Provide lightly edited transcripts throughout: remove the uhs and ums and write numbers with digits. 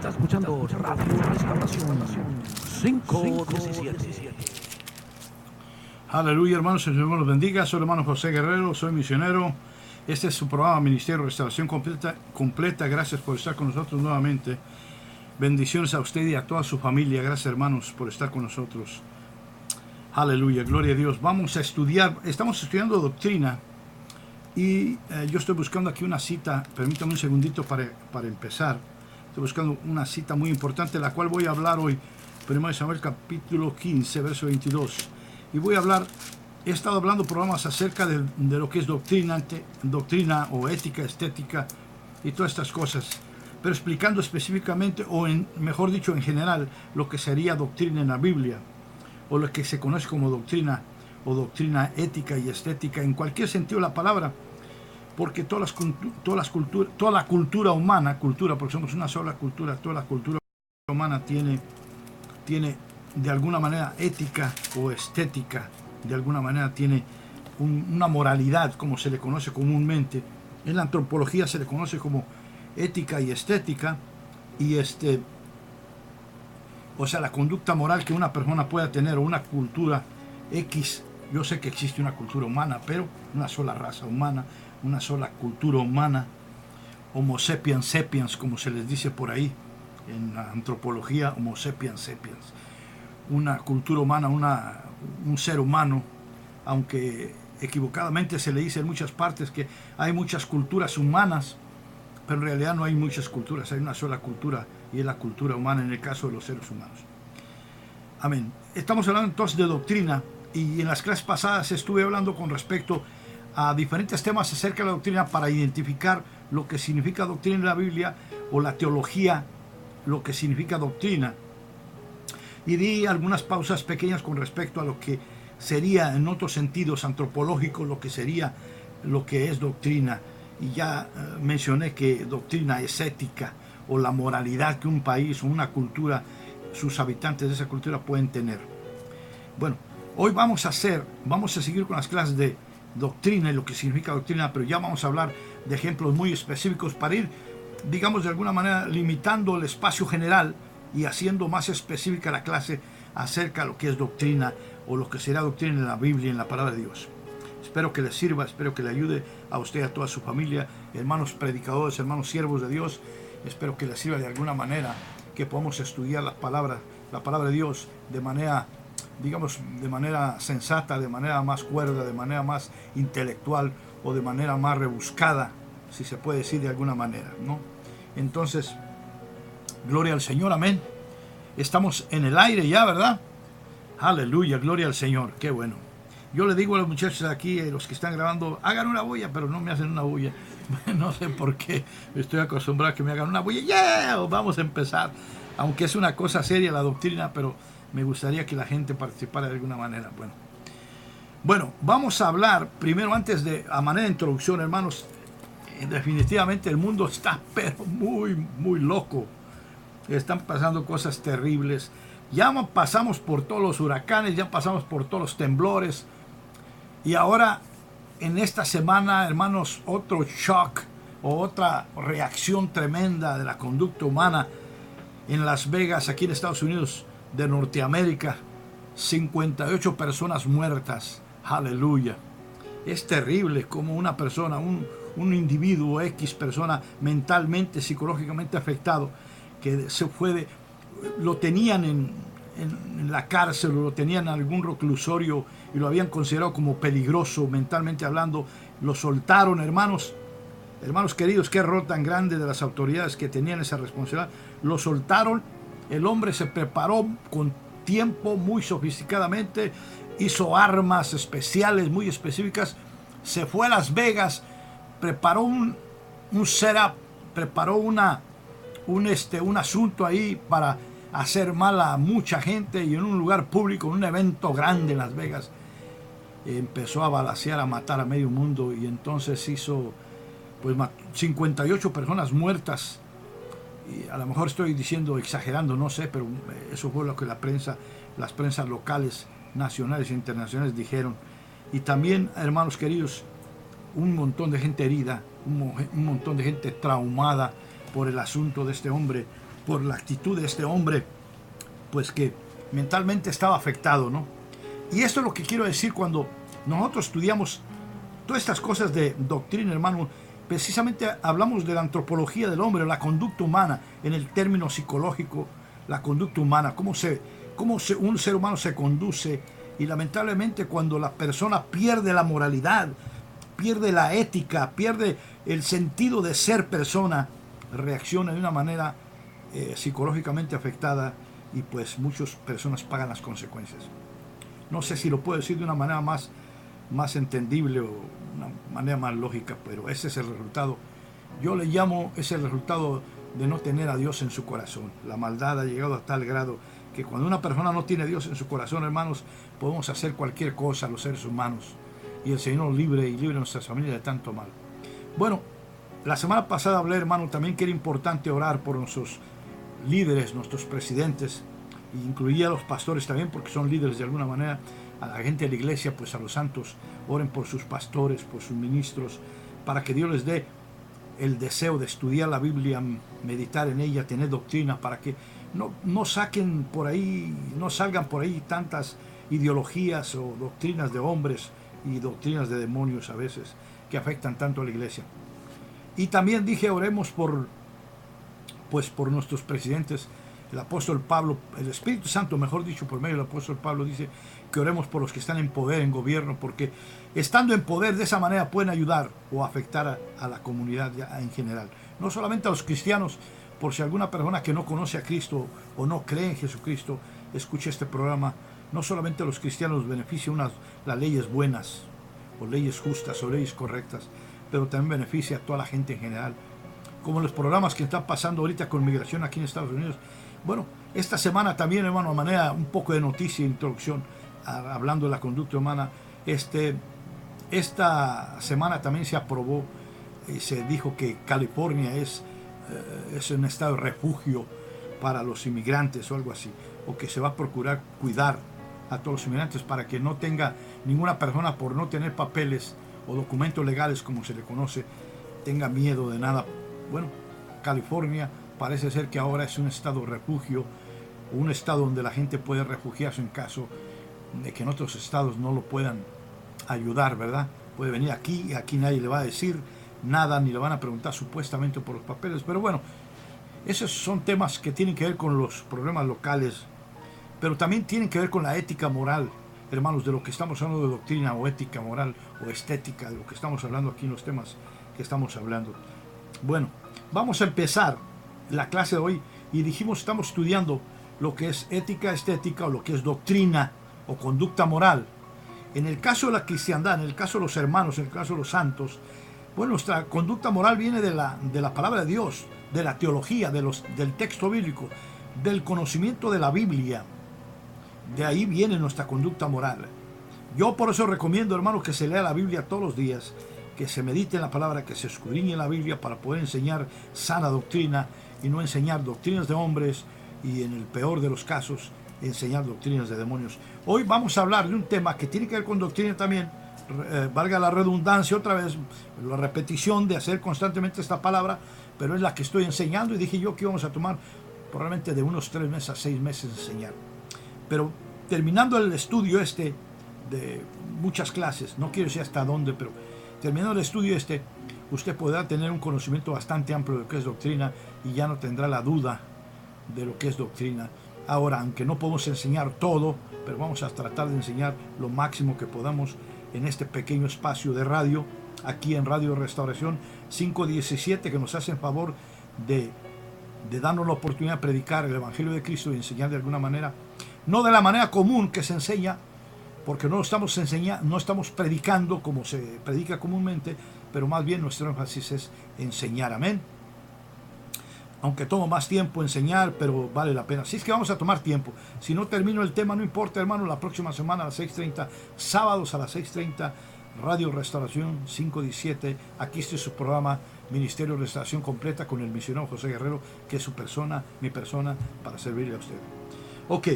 Está escuchando Radio Restauración 517. Aleluya, hermanos, el Señor los bendiga. Soy el hermano José Guerrero, soy misionero. Este es su programa Ministerio Restauración Completa. Gracias por estar con nosotros nuevamente. Bendiciones a usted y a toda su familia. Gracias, hermanos, por estar con nosotros. Aleluya, gloria a Dios. Vamos a estudiar, estamos estudiando doctrina y yo estoy buscando aquí una cita. Permítame un segundito para empezar. Estoy buscando una cita muy importante, la cual voy a hablar hoy. 1 Samuel capítulo 15, verso 22. Y voy a hablar, he estado hablando programas acerca de lo que es doctrina o ética, estética y todas estas cosas. Pero explicando específicamente, mejor dicho, en general, lo que sería doctrina en la Biblia, o lo que se conoce como doctrina, o doctrina ética y estética, en cualquier sentido de la palabra, porque toda la cultura humana, porque somos una sola cultura, toda la cultura humana tiene de alguna manera ética o estética, de alguna manera tiene una moralidad, como se le conoce comúnmente. En la antropología se le conoce como ética y estética, y o sea, la conducta moral que una persona pueda tener, o una cultura X. Yo sé que existe una cultura humana, pero una sola raza humana, una sola cultura humana, Homo sapiens sapiens, como se les dice por ahí en la antropología, Homo sapiens sapiens, una cultura humana, un ser humano, aunque equivocadamente se le dice en muchas partes que hay muchas culturas humanas, pero en realidad no hay muchas culturas, hay una sola cultura, y es la cultura humana en el caso de los seres humanos. Amén. Estamos hablando entonces de doctrina, y en las clases pasadas estuve hablando con respecto a diferentes temas acerca de la doctrina para identificar lo que significa doctrina en la Biblia, o la teología, lo que significa doctrina. Y di algunas pausas pequeñas con respecto a lo que sería en otros sentidos antropológicos, lo que es doctrina. Y ya mencioné que doctrina es ética, o la moralidad que un país o una cultura, sus habitantes de esa cultura pueden tener. Bueno, hoy vamos a seguir con las clases de doctrina y lo que significa doctrina, pero ya vamos a hablar de ejemplos muy específicos para ir, digamos, de alguna manera limitando el espacio general y haciendo más específica la clase acerca de lo que es doctrina, o lo que será doctrina en la Biblia, en la palabra de Dios. Espero que les sirva, espero que le ayude a usted y a toda su familia, hermanos predicadores, hermanos siervos de Dios. Espero que les sirva de alguna manera, que podamos estudiar la palabra de Dios de manera, digamos, de manera sensata, de manera más cuerda, de manera más intelectual, o de manera más rebuscada, si se puede decir de alguna manera, ¿no? Entonces, gloria al Señor, amén. Estamos en el aire ya, ¿verdad? Aleluya, gloria al Señor, qué bueno. Yo le digo a los muchachos aquí, los que están grabando, hagan una bulla, pero no me hacen una bulla. No sé por qué, estoy acostumbrado a que me hagan una bulla. ¡Yeah! Vamos a empezar. Aunque es una cosa seria la doctrina, pero me gustaría que la gente participara de alguna manera. Bueno, vamos a hablar primero, a manera de introducción, hermanos. Definitivamente el mundo está pero muy, muy loco. Están pasando cosas terribles. Ya pasamos por todos los huracanes, ya pasamos por todos los temblores. Y ahora, en esta semana, hermanos, otro shock o otra reacción tremenda de la conducta humana en Las Vegas, aquí en Estados Unidos de Norteamérica. 58 personas muertas. Aleluya. Es terrible como una persona, un individuo, X persona, mentalmente, psicológicamente afectado, que lo tenían en la cárcel, o lo tenían en algún reclusorio y lo habían considerado como peligroso mentalmente hablando. Lo soltaron, hermanos queridos. Qué error tan grande de las autoridades que tenían esa responsabilidad. Lo soltaron. El hombre se preparó con tiempo, muy sofisticadamente, hizo armas especiales muy específicas, se fue a Las Vegas, preparó un setup, preparó un asunto ahí para hacer mal a mucha gente, y en un lugar público, en un evento grande en Las Vegas, empezó a balacear, a matar a medio mundo, y entonces hizo 58 personas muertas. Y a lo mejor estoy exagerando, no sé, pero eso fue lo que las prensas locales, nacionales e internacionales dijeron. Y también, hermanos queridos, un montón de gente herida, un montón de gente traumada por el asunto de este hombre por la actitud de este hombre, pues que mentalmente estaba afectado, ¿no? Y esto es lo que quiero decir cuando nosotros estudiamos todas estas cosas de doctrina, hermano. Precisamente hablamos de la antropología del hombre, la conducta humana, en el término psicológico, la conducta humana, cómo un ser humano se conduce. Y lamentablemente cuando la persona pierde la moralidad, pierde la ética, pierde el sentido de ser persona, reacciona de una manera psicológicamente afectada, y pues muchas personas pagan las consecuencias. No sé si lo puedo decir de una manera más entendible o una manera más lógica, pero ese es el resultado. Yo le llamo, es el resultado de no tener a Dios en su corazón. La maldad ha llegado a tal grado que cuando una persona no tiene a Dios en su corazón, hermanos, podemos hacer cualquier cosa los seres humanos, y el Señor libre y libre a nuestras familias de tanto mal. Bueno, la semana pasada hablé, hermano, también que era importante orar por nuestros líderes, nuestros presidentes, e incluía a los pastores también, porque son líderes de alguna manera. A la gente de la iglesia, pues a los santos, oren por sus pastores, por sus ministros, para que Dios les dé el deseo de estudiar la Biblia, meditar en ella, tener doctrina, para que no salgan por ahí tantas ideologías o doctrinas de hombres y doctrinas de demonios a veces que afectan tanto a la iglesia. Y también dije, oremos por nuestros presidentes. El apóstol Pablo, el Espíritu Santo, mejor dicho, por medio del apóstol Pablo, dice que oremos por los que están en poder, en gobierno, porque estando en poder de esa manera pueden ayudar o afectar a la comunidad en general. No solamente a los cristianos, por si alguna persona que no conoce a Cristo o no cree en Jesucristo escuche este programa, no solamente a los cristianos beneficia las leyes buenas, o leyes justas, o leyes correctas, pero también beneficia a toda la gente en general. Como los programas que están pasando ahorita con migración aquí en Estados Unidos. Bueno, esta semana también, hermano, a manera un poco de noticia e introducción, hablando de la conducta humana, esta semana también se aprobó, se dijo que California es un estado de refugio para los inmigrantes o algo así, o que se va a procurar cuidar a todos los inmigrantes para que no tenga ninguna persona, por no tener papeles o documentos legales, como se le conoce, tenga miedo de nada. Bueno, California parece ser que ahora es un estado de refugio, un estado donde la gente puede refugiarse en caso de que en otros estados no lo puedan ayudar, ¿verdad? Puede venir aquí y aquí nadie le va a decir nada, ni le van a preguntar supuestamente por los papeles. Pero bueno, esos son temas que tienen que ver con los problemas locales, pero también tienen que ver con la ética moral, hermanos, de lo que estamos hablando de doctrina o ética moral o estética, de lo que estamos hablando aquí en los temas que estamos hablando. Bueno, vamos a empezar la clase de hoy y dijimos, estamos estudiando lo que es ética estética o lo que es doctrina o conducta moral. En el caso de la cristiandad, en el caso de los hermanos, en el caso de los santos, bueno, nuestra conducta moral viene de la palabra de Dios, de la teología, del texto bíblico, del conocimiento de la Biblia. De ahí viene nuestra conducta moral. Yo por eso recomiendo, hermanos, que se lea la Biblia todos los días, que se medite en la palabra, que se escudriñe en la Biblia para poder enseñar sana doctrina y no enseñar doctrinas de hombres y, en el peor de los casos, enseñar doctrinas de demonios. Hoy vamos a hablar de un tema que tiene que ver con doctrina también, valga la redundancia otra vez, la repetición de hacer constantemente esta palabra, pero es la que estoy enseñando y dije yo que íbamos a tomar probablemente de unos 3 meses a 6 meses enseñar. Pero terminando el estudio de muchas clases, no quiero decir hasta dónde, pero terminando el estudio usted podrá tener un conocimiento bastante amplio de lo que es doctrina y ya no tendrá la duda de lo que es doctrina. Ahora, aunque no podemos enseñar todo, pero vamos a tratar de enseñar lo máximo que podamos en este pequeño espacio de radio, aquí en Radio Restauración 517, que nos hacen favor de darnos la oportunidad de predicar el Evangelio de Cristo y enseñar de alguna manera, no de la manera común que se enseña, porque no estamos predicando como se predica comúnmente, pero más bien nuestro énfasis es enseñar, amén. Aunque toma más tiempo enseñar, pero vale la pena. Así es que vamos a tomar tiempo. Si no termino el tema, no importa, hermano, la próxima semana a las 6:30, sábados a las 6:30, Radio Restauración 517, aquí está su programa Ministerio de Restauración Completa con el misionero José Guerrero, que es su persona, mi persona, para servirle a usted. Ok.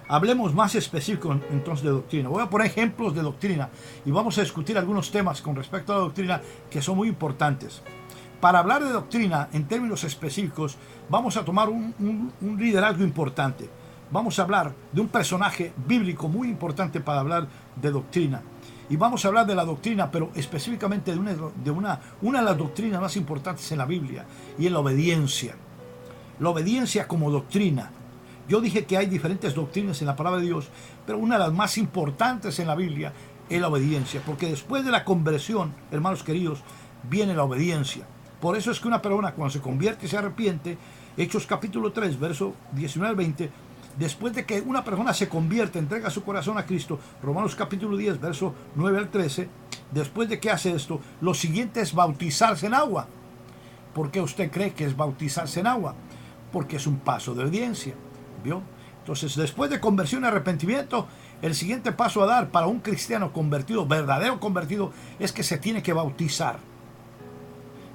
Hablemos más específico entonces de doctrina. Voy a poner ejemplos de doctrina y vamos a discutir algunos temas con respecto a la doctrina que son muy importantes. Para hablar de doctrina en términos específicos, vamos a tomar un liderazgo importante. Vamos a hablar de un personaje bíblico muy importante para hablar de doctrina. Y vamos a hablar de la doctrina, pero específicamente de una de las doctrinas más importantes en la Biblia, y es la obediencia. La obediencia como doctrina. Yo dije que hay diferentes doctrinas en la palabra de Dios, pero una de las más importantes en la Biblia es la obediencia, porque después de la conversión, hermanos queridos, viene la obediencia. Por eso es que una persona cuando se convierte y se arrepiente, Hechos capítulo 3, verso 19 al 20, después de que una persona se convierte, entrega su corazón a Cristo, Romanos capítulo 10, verso 9 al 13, después de que hace esto, lo siguiente es bautizarse en agua. ¿Por qué usted cree que es bautizarse en agua? Porque es un paso de obediencia, ¿vio? Entonces, después de conversión y arrepentimiento, el siguiente paso a dar para un cristiano convertido, verdadero convertido, es que se tiene que bautizar.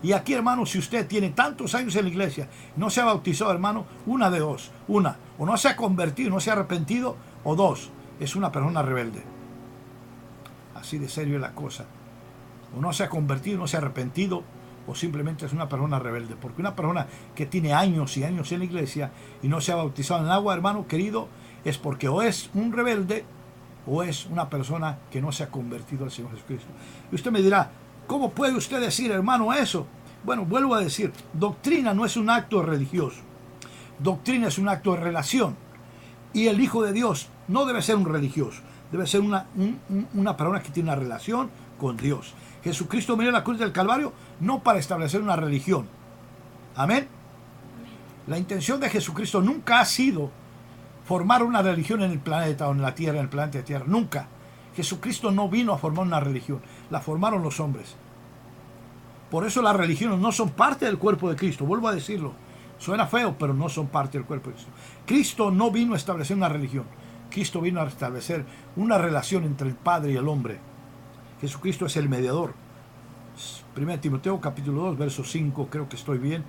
Y aquí, hermano, si usted tiene tantos años en la iglesia, no se ha bautizado, hermano, una de dos. Una, o no se ha convertido, no se ha arrepentido, o dos, es una persona rebelde. Así de serio es la cosa. O no se ha convertido, no se ha arrepentido, o simplemente es una persona rebelde. Porque una persona que tiene años y años en la iglesia y no se ha bautizado en el agua, hermano querido, es porque o es un rebelde o es una persona que no se ha convertido al Señor Jesucristo. Y usted me dirá, ¿cómo puede usted decir, hermano, eso? Bueno, vuelvo a decir, doctrina no es un acto religioso. Doctrina es un acto de relación. Y el Hijo de Dios no debe ser un religioso. Debe ser una persona que tiene una relación con Dios. Jesucristo vino a la cruz del Calvario no para establecer una religión. Amén. La intención de Jesucristo nunca ha sido formar una religión en el planeta o en la tierra, en el planeta de tierra. Nunca. Jesucristo no vino a formar una religión. La formaron los hombres. Por eso las religiones no son parte del cuerpo de Cristo. Vuelvo a decirlo. Suena feo, pero no son parte del cuerpo de Cristo. Cristo no vino a establecer una religión. Cristo vino a establecer una relación entre el Padre y el hombre. Jesucristo es el mediador. 1 Timoteo capítulo 2, verso 5, creo que estoy bien.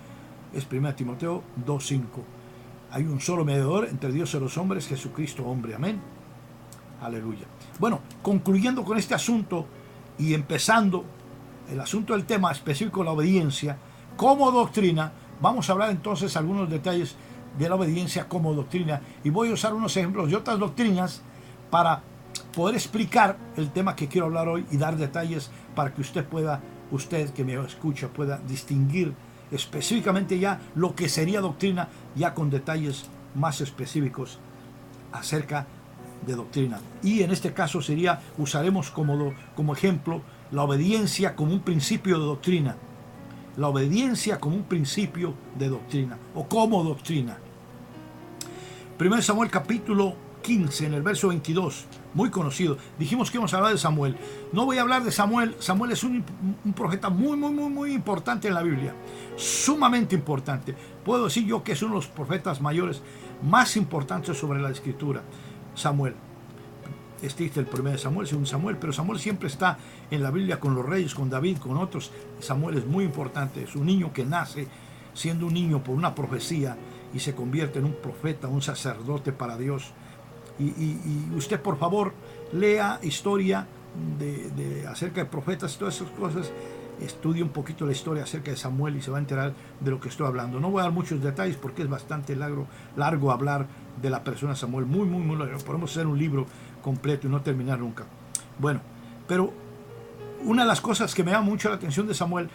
Es 1 Timoteo 2, 5. Hay un solo mediador entre Dios y los hombres, Jesucristo hombre. Amén. Aleluya. Bueno, concluyendo con este asunto y empezando el asunto del tema específico de la obediencia como doctrina, vamos a hablar entonces algunos detalles de la obediencia como doctrina, y voy a usar unos ejemplos de otras doctrinas para poder explicar el tema que quiero hablar hoy y dar detalles para que usted que me escucha, pueda distinguir específicamente ya lo que sería doctrina, ya con detalles más específicos acerca de doctrina. Y en este caso usaremos como ejemplo la obediencia como un principio de doctrina. La obediencia como un principio de doctrina o como doctrina. 1 Samuel capítulo 15, en el verso 22, muy conocido. Dijimos que íbamos a hablar de Samuel. No voy a hablar de Samuel. Samuel es un profeta muy importante en la Biblia. Sumamente importante. Puedo decir yo que es uno de los profetas mayores más importantes sobre la Escritura. Samuel. Existe el 1 Samuel, 2 Samuel, pero Samuel siempre está en la Biblia con los reyes, con David, con otros. Samuel es muy importante. Es un niño que nace siendo un niño por una profecía y se convierte en un profeta, un sacerdote para Dios. Y usted, por favor, lea historia acerca de profetas y todas esas cosas. Estudie un poquito la historia acerca de Samuel y se va a enterar de lo que estoy hablando. No voy a dar muchos detalles porque es bastante largo hablar de la persona de Samuel. Muy largo. Podemos hacer un libro completo y no terminar nunca. Bueno, pero una de las cosas que me llama mucho la atención de Samuel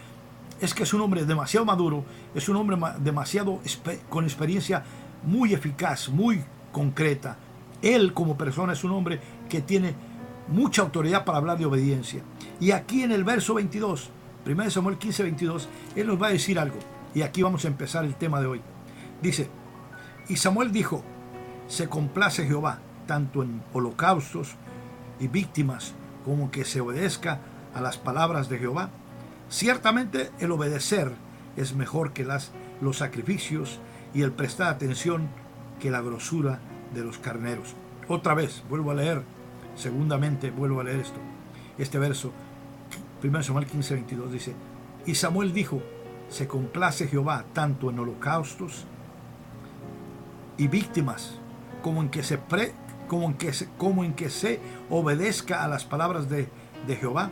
es que es un hombre demasiado maduro, es un hombre con experiencia muy eficaz, muy concreta. Él como persona es un hombre que tiene mucha autoridad para hablar de obediencia. Y aquí en el verso 22, 1 Samuel 15, 22, él nos va a decir algo. Y aquí vamos a empezar el tema de hoy. Dice, y Samuel dijo, se complace Jehová tanto en holocaustos y víctimas como que se obedezca a las palabras de Jehová. Ciertamente el obedecer es mejor que los sacrificios y el prestar atención que la grosura de los carneros. Otra vez, vuelvo a leer este verso, 1 Samuel 15, 22, dice, y Samuel dijo, se complace Jehová tanto en holocaustos y víctimas como en que se obedezca a las palabras de Jehová.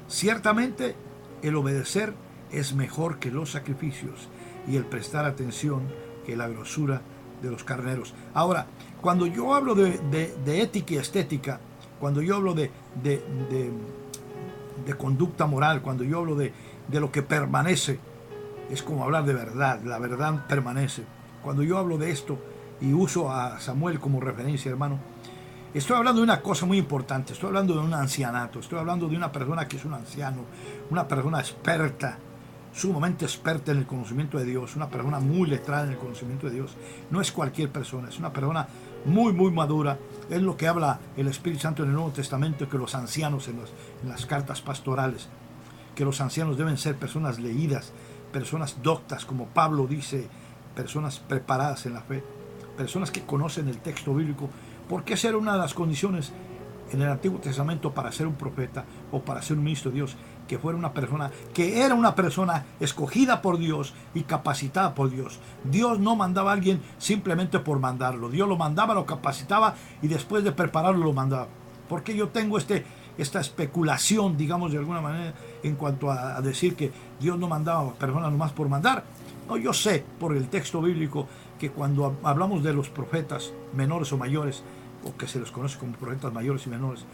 Ciertamente el obedecer es mejor que los sacrificios y el prestar atención que la grosura de los carneros. Ahora, cuando yo hablo de ética y estética, cuando yo hablo de conducta moral, cuando yo hablo de lo que permanece, es como hablar de verdad, la verdad permanece. Cuando yo hablo de esto y uso a Samuel como referencia, hermano, estoy hablando de una cosa muy importante, estoy hablando de un ancianato, estoy hablando de una persona que es un anciano, una persona experta, sumamente experta en el conocimiento de Dios, una persona muy letrada en el conocimiento de Dios. No es cualquier persona, es una persona muy madura. Es lo que habla el Espíritu Santo en el Nuevo Testamento, que los ancianos en las cartas pastorales, que los ancianos deben ser personas leídas, personas doctas, como Pablo dice, personas preparadas en la fe, personas que conocen el texto bíblico, porque esa era una de las condiciones en el Antiguo Testamento para ser un profeta o para ser un ministro de Dios, que fuera una persona, que era una persona escogida por Dios y capacitada por Dios. Dios no mandaba a alguien simplemente por mandarlo. Dios lo mandaba, lo capacitaba y después de prepararlo lo mandaba. Porque yo tengo esta especulación, digamos de alguna manera, en cuanto a decir que Dios no mandaba a personas nomás por mandar. No, yo sé por el texto bíblico que cuando hablamos de los profetas menores o mayores, o que se los conoce como profetas mayores y menores,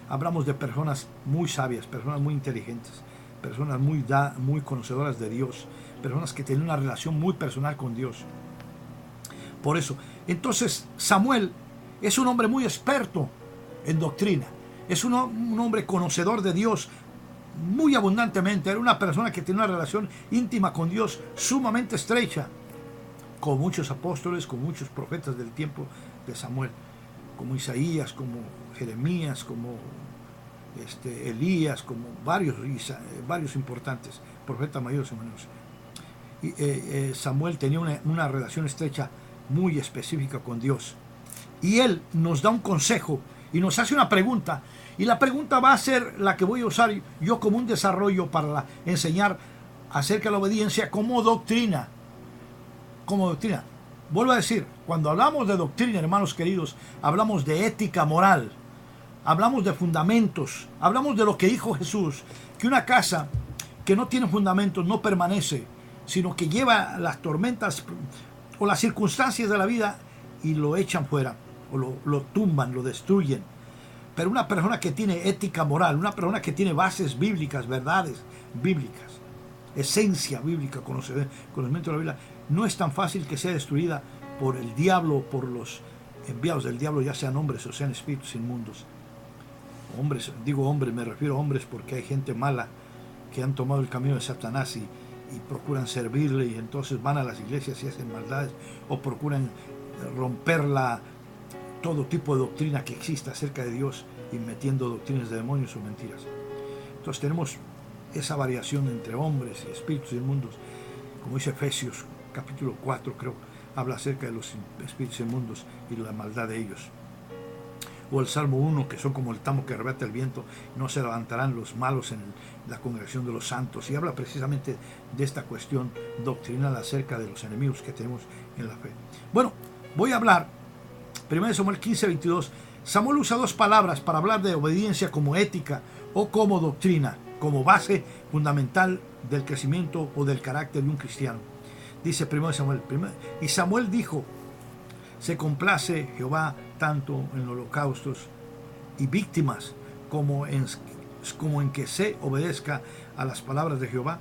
hablamos de personas muy sabias, personas muy inteligentes, personas muy conocedoras de Dios, personas que tienen una relación muy personal con Dios. Por eso, entonces Samuel es un hombre muy experto en doctrina, es un hombre conocedor de Dios muy abundantemente, era una persona que tiene una relación íntima con Dios sumamente estrecha, con muchos apóstoles, con muchos profetas del tiempo de Samuel, como Isaías, como Jeremías, como Elías, como varios importantes, profetas mayores y menores. Samuel tenía una relación estrecha muy específica con Dios. Y él nos da un consejo y nos hace una pregunta. Y la pregunta va a ser la que voy a usar yo como un desarrollo para enseñar acerca de la obediencia como doctrina. Como doctrina. Vuelvo a decir, cuando hablamos de doctrina, hermanos queridos, hablamos de ética moral, hablamos de fundamentos, hablamos de lo que dijo Jesús, que una casa que no tiene fundamentos no permanece, sino que lleva las tormentas o las circunstancias de la vida y lo echan fuera, o lo tumban, lo destruyen. Pero una persona que tiene ética moral, una persona que tiene bases bíblicas, verdades bíblicas, esencia bíblica, conocimiento de la Biblia, no es tan fácil que sea destruida por el diablo, por los enviados del diablo, ya sean hombres o sean espíritus inmundos. Hombres, digo hombres, me refiero a hombres porque hay gente mala que han tomado el camino de Satanás y procuran servirle, y entonces van a las iglesias y hacen maldades, o procuran romper todo tipo de doctrina que exista acerca de Dios y metiendo doctrinas de demonios o mentiras. Entonces tenemos esa variación entre hombres y espíritus inmundos, como dice Efesios capítulo 4, creo, habla acerca de los espíritus inmundos y la maldad de ellos. O el Salmo 1, que son como el tamo que arrebata el viento, no se levantarán los malos en la congregación de los santos, y habla precisamente de esta cuestión doctrinal acerca de los enemigos que tenemos en la fe. Bueno, voy a hablar 1 Samuel 15, 22. Samuel usa dos palabras para hablar de obediencia como ética o como doctrina, como base fundamental del crecimiento o del carácter de un cristiano. Dice 1 Samuel, y Samuel dijo: se complace Jehová tanto en holocaustos y víctimas como en que se obedezca a las palabras de Jehová.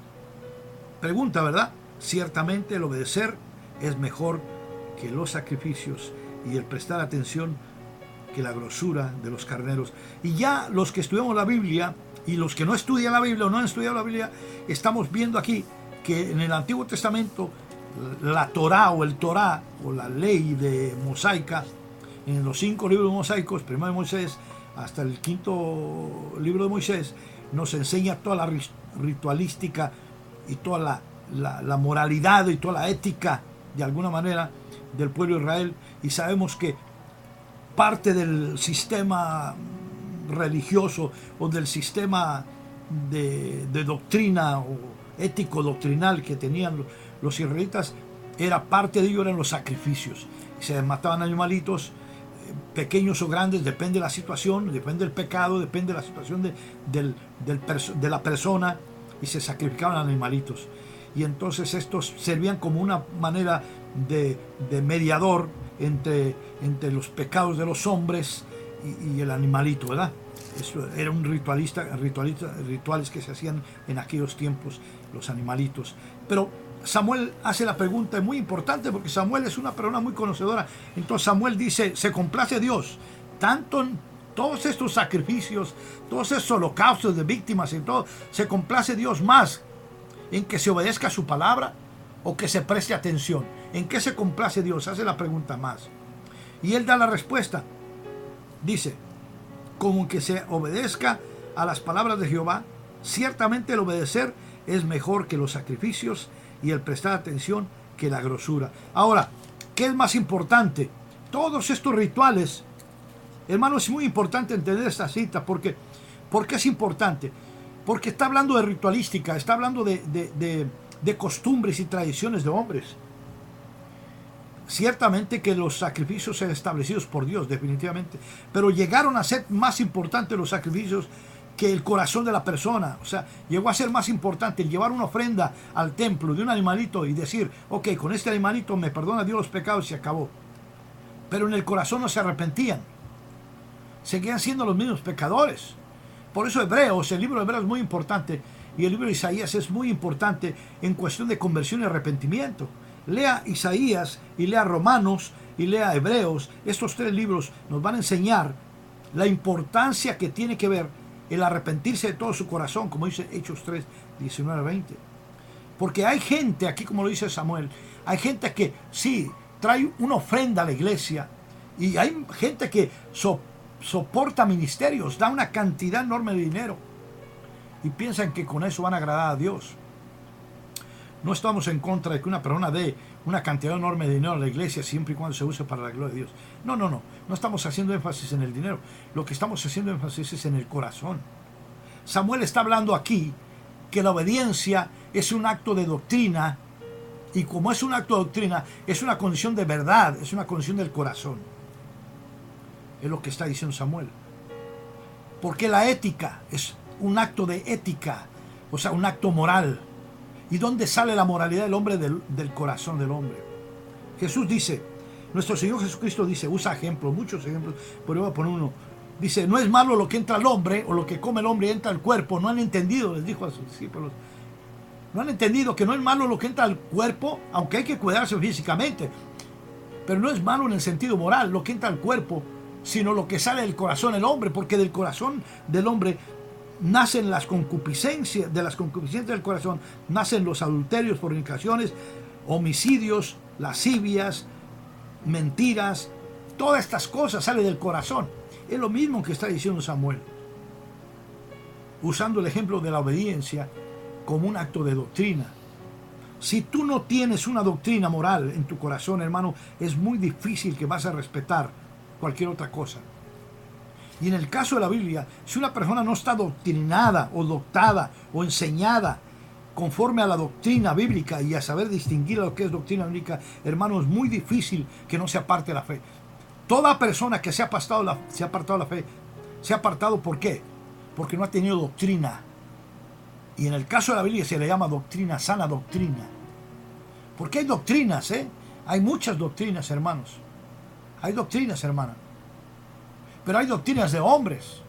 Pregunta, ¿verdad? Ciertamente el obedecer es mejor que los sacrificios y el prestar atención que la grosura de los carneros. Y ya los que estudiamos la Biblia y los que no estudian la Biblia o no han estudiado la Biblia, estamos viendo aquí que en el Antiguo Testamento la Torá o el Torá o la ley de mosaica, en los 5 libros mosaicos, primero de Moisés hasta el 5º libro de Moisés, nos enseña toda la ritualística y toda la moralidad y toda la ética de alguna manera del pueblo de Israel, y sabemos que parte del sistema religioso o del sistema de doctrina o ético doctrinal que tenían los israelitas, era parte de ello, eran los sacrificios. Se mataban animalitos, pequeños o grandes, depende de la situación, depende del pecado, depende de la situación de la persona, y se sacrificaban animalitos. Y entonces estos servían como una manera de mediador entre los pecados de los hombres y el animalito, ¿verdad? Eso era un rituales que se hacían en aquellos tiempos, los animalitos. Pero Samuel hace la pregunta muy importante, porque Samuel es una persona muy conocedora. Entonces Samuel dice, se complace Dios tanto en todos estos sacrificios, todos estos holocaustos de víctimas y todo, se complace Dios más en que se obedezca a su palabra o que se preste atención. ¿En qué se complace Dios? Hace la pregunta más. Y él da la respuesta. Dice, como que se obedezca a las palabras de Jehová. Ciertamente el obedecer es mejor que los sacrificios y el prestar atención que la grosura. Ahora, ¿qué es más importante? Todos estos rituales, hermano, es muy importante entender esta cita. ¿Por qué es importante? Porque está hablando de ritualística, está hablando de costumbres y tradiciones de hombres. Ciertamente que los sacrificios sean establecidos por Dios, definitivamente, pero llegaron a ser más importantes los sacrificios que el corazón de la persona. O sea, llegó a ser más importante el llevar una ofrenda al templo de un animalito y decir, ok, con este animalito me perdona Dios los pecados y se acabó. Pero en el corazón no se arrepentían, seguían siendo los mismos pecadores. Por eso Hebreos, el libro de Hebreos es muy importante, y el libro de Isaías es muy importante en cuestión de conversión y arrepentimiento. Lea Isaías y lea Romanos y lea Hebreos. Estos tres libros nos van a enseñar la importancia que tiene que ver el arrepentirse de todo su corazón, como dice Hechos 3, 19 a 20. Porque hay gente, aquí como lo dice Samuel, hay gente que sí, trae una ofrenda a la iglesia, y hay gente que soporta ministerios, da una cantidad enorme de dinero, y piensan que con eso van a agradar a Dios. No estamos en contra de que una persona dé una cantidad enorme de dinero a la iglesia siempre y cuando se use para la gloria de Dios. No. No estamos haciendo énfasis en el dinero. Lo que estamos haciendo énfasis es en el corazón. Samuel está hablando aquí que la obediencia es un acto de doctrina, y como es un acto de doctrina, es una condición de verdad, es una condición del corazón. Es lo que está diciendo Samuel. Porque la ética es un acto de ética, o sea, un acto moral. ¿Y dónde sale la moralidad del hombre? Del corazón del hombre. Jesús dice, nuestro Señor Jesucristo dice, usa ejemplos, muchos ejemplos, pero yo voy a poner uno. Dice, no es malo lo que entra al hombre, o lo que come el hombre y entra al cuerpo. No han entendido, les dijo a sus discípulos. No han entendido que no es malo lo que entra al cuerpo, aunque hay que cuidarse físicamente. Pero no es malo en el sentido moral lo que entra al cuerpo, sino lo que sale del corazón del hombre, porque del corazón del hombre nacen las concupiscencias, de las concupiscencias del corazón nacen los adulterios, fornicaciones, homicidios, lascivias, mentiras. Todas estas cosas salen del corazón. Es lo mismo que está diciendo Samuel, usando el ejemplo de la obediencia como un acto de doctrina. Si tú no tienes una doctrina moral en tu corazón, hermano, es muy difícil que vas a respetar cualquier otra cosa. Y en el caso de la Biblia, si una persona no está doctrinada o doctada o enseñada conforme a la doctrina bíblica y a saber distinguir lo que es doctrina bíblica, hermano, es muy difícil que no se aparte de la fe. Toda persona que se ha apartado de la fe, se ha apartado, ¿por qué? Porque no ha tenido doctrina. Y en el caso de la Biblia se le llama doctrina, sana doctrina. Porque hay doctrinas, hay muchas doctrinas, hermanos. Hay doctrinas, hermanas. Pero hay doctrinas de hombres.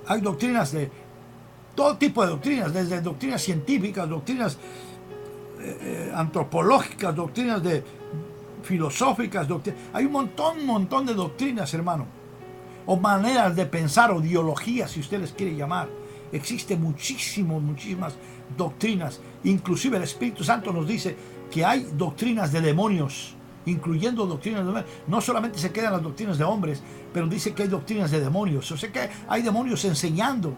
Hay doctrinas de todo tipo de doctrinas, desde doctrinas científicas, doctrinas antropológicas, doctrinas filosóficas. Hay un montón de doctrinas, hermano. O maneras de pensar, o ideologías, si usted les quiere llamar. Existen muchísimas doctrinas. Inclusive el Espíritu Santo nos dice que hay doctrinas de demonios, incluyendo doctrinas de demonios. No solamente se quedan las doctrinas de hombres, pero dice que hay doctrinas de demonios. O sea que hay demonios enseñando.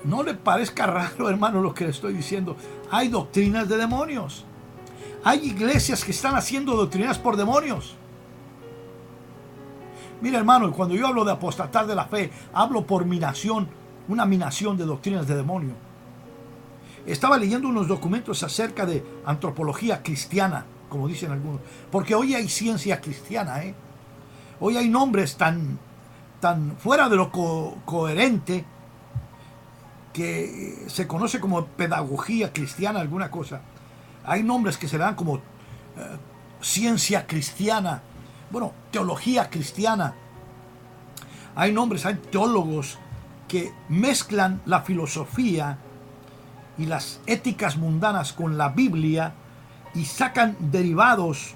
No le parezca raro, hermano, lo que le estoy diciendo. Hay doctrinas de demonios. Hay iglesias que están haciendo doctrinas por demonios. Mira, hermano, cuando yo hablo de apostatar de la fe, hablo por minación, una minación de doctrinas de demonio. Estaba leyendo unos documentos acerca de antropología cristiana, como dicen algunos, porque hoy hay ciencia cristiana, Hoy hay nombres tan fuera de lo coherente que se conoce como pedagogía cristiana, alguna cosa. Hay nombres que se le dan como ciencia cristiana, bueno, teología cristiana. Hay nombres, hay teólogos que mezclan la filosofía y las éticas mundanas con la Biblia y sacan derivados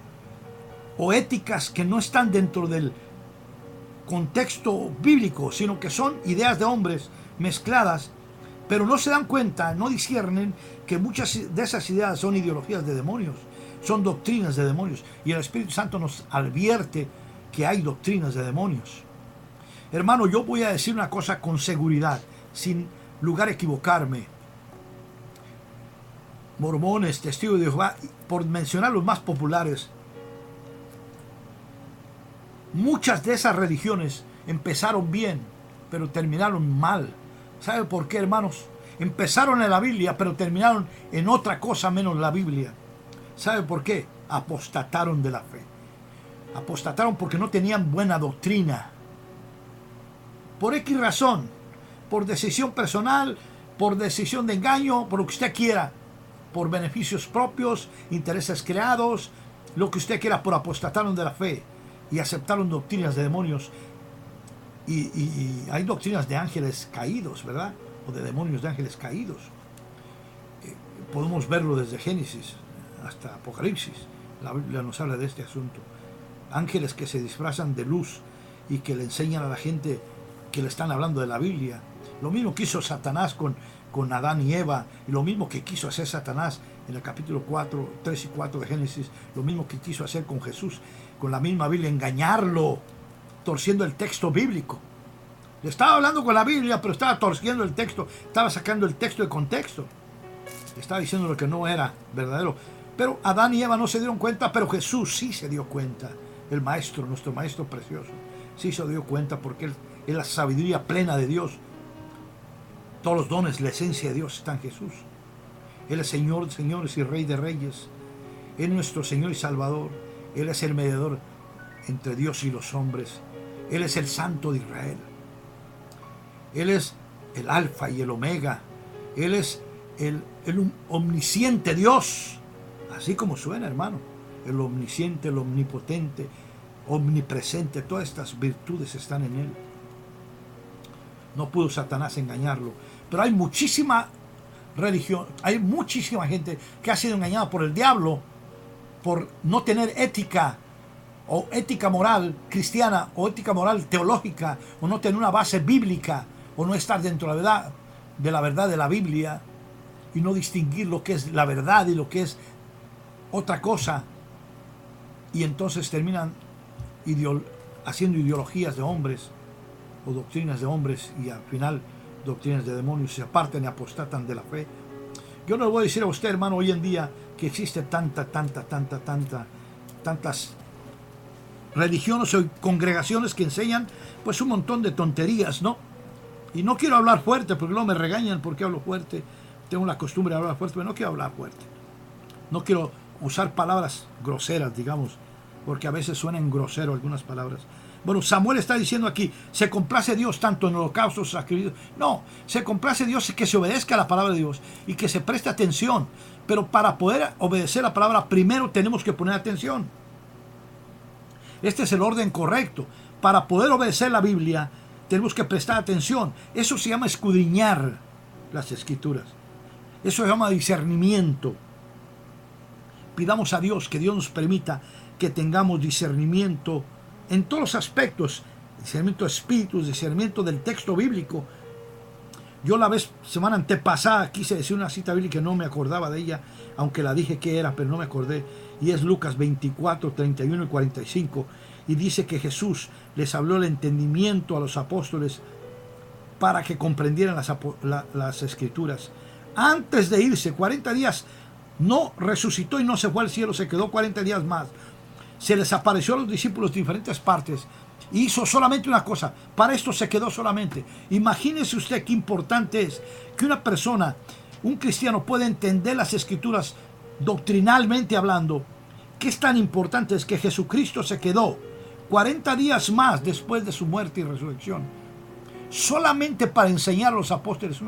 o éticas que no están dentro del contexto bíblico, sino que son ideas de hombres mezcladas, pero no se dan cuenta, no disciernen que muchas de esas ideas son ideologías de demonios, son doctrinas de demonios, y el Espíritu Santo nos advierte que hay doctrinas de demonios. Hermano, yo voy a decir una cosa con seguridad, sin lugar a equivocarme. Mormones, testigos de Jehová, por mencionar los más populares, muchas de esas religiones empezaron bien, pero terminaron mal. ¿Sabe por qué, hermanos? Empezaron en la Biblia, pero terminaron en otra cosa menos la Biblia. ¿Sabe por qué? Apostataron de la fe. Apostataron porque no tenían buena doctrina. Por X razón, por decisión personal, por decisión de engaño, por lo que usted quiera, por beneficios propios, intereses creados, lo que usted quiera, por apostataron de la fe y aceptaron doctrinas de demonios. Y hay doctrinas de ángeles caídos, ¿verdad? O de demonios de ángeles caídos. Podemos verlo desde Génesis hasta Apocalipsis. La Biblia nos habla de este asunto. Ángeles que se disfrazan de luz y que le enseñan a la gente que le están hablando de la Biblia. Lo mismo que hizo Satanás con Adán y Eva, y lo mismo que quiso hacer Satanás en el capítulo 3 y 4 de Génesis, lo mismo que quiso hacer con Jesús, con la misma Biblia, engañarlo, torciendo el texto bíblico. Le estaba hablando con la Biblia, pero estaba torciendo el texto, estaba sacando el texto de contexto, estaba diciendo lo que no era verdadero. Pero Adán y Eva no se dieron cuenta, pero Jesús sí se dio cuenta. El Maestro, nuestro Maestro precioso, sí se dio cuenta, porque Él es la sabiduría plena de Dios. Todos los dones, la esencia de Dios está en Jesús. Él es Señor de señores y Rey de reyes. Él es nuestro Señor y Salvador. Él es el mediador entre Dios y los hombres. Él es el Santo de Israel. Él es el Alfa y el Omega. Él es el omnisciente Dios. Así como suena, hermano. El omnisciente, el omnipotente, omnipresente. Todas estas virtudes están en Él. No pudo Satanás engañarlo. Pero hay muchísima religión, hay muchísima gente que ha sido engañada por el diablo por no tener ética, o ética moral cristiana, o ética moral teológica, o no tener una base bíblica, o no estar dentro de la verdad de la Biblia, y no distinguir lo que es la verdad y lo que es otra cosa. Y entonces terminan haciendo ideologías de hombres, o doctrinas de hombres, y al final doctrinas de demonios, se apartan y apostatan de la fe. Yo no le voy a decir a usted, hermano, hoy en día que existe tantas religiones o congregaciones que enseñan pues un montón de tonterías, ¿no? Y no quiero hablar fuerte porque luego me regañan porque hablo fuerte. Tengo la costumbre de hablar fuerte, pero no quiero hablar fuerte. No quiero usar palabras groseras, digamos, porque a veces suenan grosero algunas palabras. Bueno, Samuel está diciendo aquí, se complace Dios tanto en holocaustos, sacrificios. No, se complace Dios que se obedezca a la palabra de Dios y que se preste atención. Pero para poder obedecer la palabra, primero tenemos que poner atención. Este es el orden correcto. Para poder obedecer la Biblia, tenemos que prestar atención. Eso se llama escudriñar las Escrituras. Eso se llama discernimiento. Pidamos a Dios que Dios nos permita que tengamos discernimiento en todos los aspectos, discernimiento de espíritus, discernimiento del texto bíblico. Yo la semana antepasada quise decir una cita bíblica, no me acordaba de ella, aunque la dije que era, pero no me acordé, y es Lucas 24, 31 y 45, y dice que Jesús les habló el entendimiento a los apóstoles para que comprendieran las Escrituras. Antes de irse, 40 días, no resucitó y no se fue al cielo, se quedó 40 días más. Se les apareció a los discípulos de diferentes partes y hizo solamente una cosa. Para esto se quedó solamente. Imagínese usted qué importante es que una persona, un cristiano, pueda entender las Escrituras doctrinalmente hablando. Qué es tan importante es que Jesucristo se quedó 40 días más después de su muerte y resurrección. solamente para enseñar a los apóstoles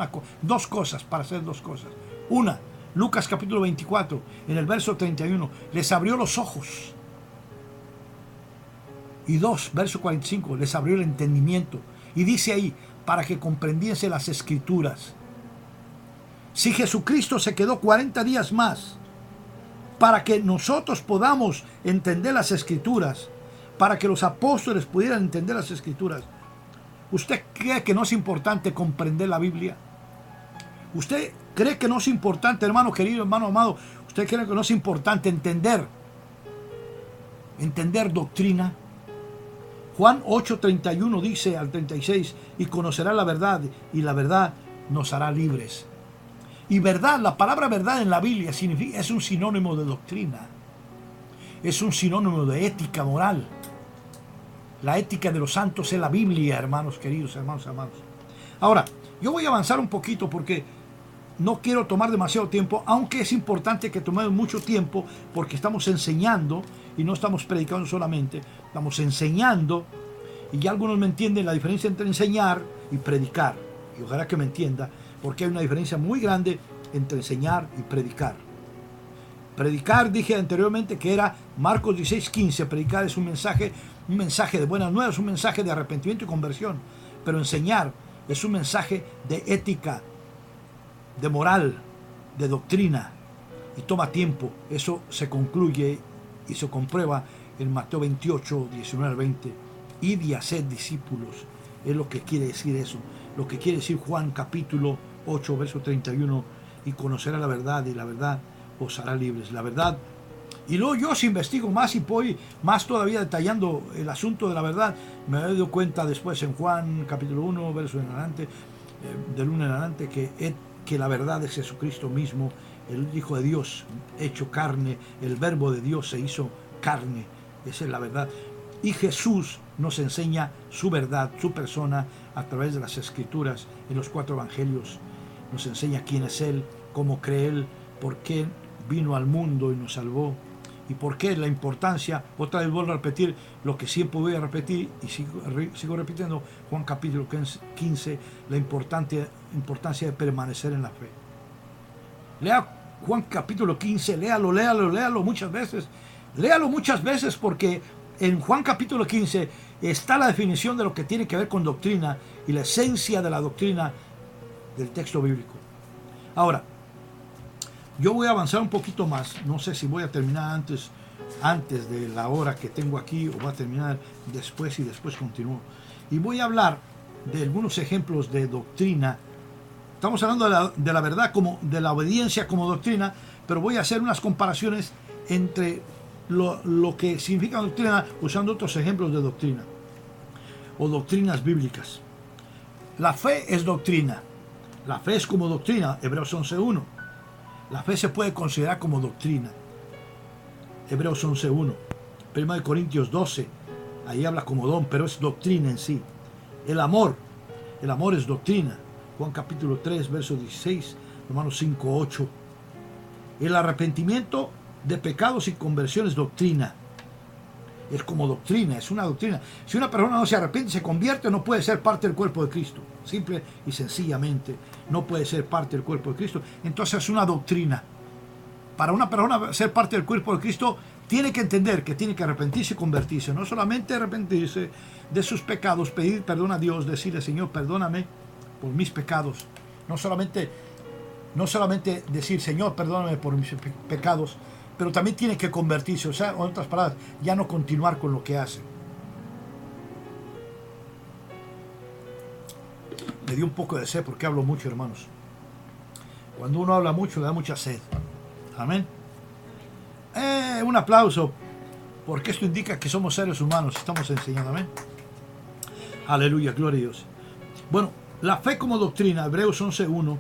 dos cosas, para hacer dos cosas. Una, Lucas capítulo 24, en el verso 31, les abrió los ojos. Y dos, verso 45, les abrió el entendimiento. Y dice ahí, para que comprendiese las escrituras. Si Jesucristo se quedó 40 días más para que nosotros podamos entender las escrituras, para que los apóstoles pudieran entender las escrituras, ¿usted cree que no es importante comprender la Biblia? ¿Usted cree que no es importante, hermano querido, hermano amado? ¿Usted cree que no es importante entender doctrina? Juan 8:31 dice al 36, y conocerá la verdad, y la verdad nos hará libres. Y verdad, la palabra verdad en la Biblia es un sinónimo de doctrina. Es un sinónimo de ética moral. La ética de los santos es la Biblia, hermanos queridos, hermanos amados. Ahora, yo voy a avanzar un poquito porque no quiero tomar demasiado tiempo, aunque es importante que tomemos mucho tiempo porque estamos enseñando y no estamos predicando solamente, estamos enseñando, y ya algunos me entienden la diferencia entre enseñar y predicar. Y ojalá que me entienda, porque hay una diferencia muy grande entre enseñar y predicar. Predicar, dije anteriormente que era Marcos 16:15, predicar es un mensaje de buenas nuevas, un mensaje de arrepentimiento y conversión. Pero enseñar es un mensaje de ética, de moral, de doctrina, y toma tiempo. Eso se concluye y se comprueba en Mateo 28, 19 al 20. Id y haced discípulos, es lo que quiere decir eso. Lo que quiere decir Juan capítulo 8, verso 31, y conocerá la verdad, y la verdad os hará libres. La verdad. Y luego yo, si investigo más y voy más todavía detallando el asunto de la verdad, me he dado cuenta después en Juan capítulo 1, verso en adelante, del 1 en adelante, que la verdad es Jesucristo mismo, el Hijo de Dios hecho carne, el Verbo de Dios se hizo carne. Esa es la verdad. Y Jesús nos enseña su verdad, su persona, a través de las Escrituras, en los 4 evangelios. Nos enseña quién es Él, cómo cree Él, por qué vino al mundo y nos salvó, y por qué la importancia. Otra vez vuelvo a repetir lo que siempre voy a repetir, y sigo repitiendo, Juan capítulo 15, la importancia de permanecer en la fe. Lea Juan capítulo 15, léalo muchas veces. Léalo muchas veces porque en Juan capítulo 15 está la definición de lo que tiene que ver con doctrina y la esencia de la doctrina del texto bíblico. Ahora, yo voy a avanzar un poquito más. No sé si voy a terminar antes de la hora que tengo aquí o voy a terminar después y después continúo. Y voy a hablar de algunos ejemplos de doctrina. Estamos hablando de la verdad, como de la obediencia como doctrina, pero voy a hacer unas comparaciones entre lo que significa doctrina usando otros ejemplos de doctrina o doctrinas bíblicas. La fe es doctrina. La fe es como doctrina, Hebreos 11:1. La fe se puede considerar como doctrina, Hebreos 11:1. 1 Corintios 12, ahí habla como don, pero es doctrina en sí. El amor es doctrina, Juan capítulo 3, verso 16, Romanos 5:8. El arrepentimiento de pecados y conversión es doctrina. Es como doctrina, es una doctrina. Si una persona no se arrepiente y se convierte, no puede ser parte del cuerpo de Cristo. Simple y sencillamente, no puede ser parte del cuerpo de Cristo. Entonces es una doctrina. Para una persona ser parte del cuerpo de Cristo, tiene que entender que tiene que arrepentirse y convertirse. No solamente arrepentirse de sus pecados, pedir perdón a Dios, decirle, Señor, perdóname por mis pecados. No solamente decir, Señor, perdóname por mis pecados, pero también tiene que convertirse, o sea, en otras palabras, ya no continuar con lo que hace. Me dio un poco de sed porque hablo mucho, hermanos. Cuando uno habla mucho, le da mucha sed. Amén. Un aplauso, porque esto indica que somos seres humanos, estamos enseñando. Amén. Aleluya, gloria a Dios. Bueno, la fe como doctrina, Hebreos 11:1.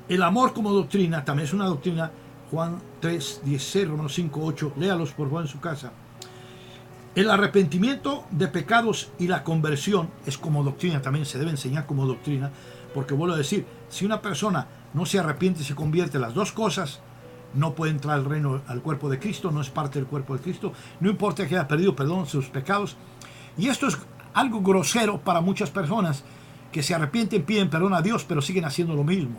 El amor como doctrina, también es una doctrina, Juan 3:16, Romanos 5:8, léalos por favor en su casa. El arrepentimiento de pecados y la conversión es como doctrina, también se debe enseñar como doctrina, porque vuelvo a decir, si una persona no se arrepiente y se convierte, las dos cosas, no puede entrar al reino, al cuerpo de Cristo, no es parte del cuerpo de Cristo, no importa que haya perdido perdón de sus pecados. Y esto es algo grosero para muchas personas, que se arrepienten, piden perdón a Dios, pero siguen haciendo lo mismo.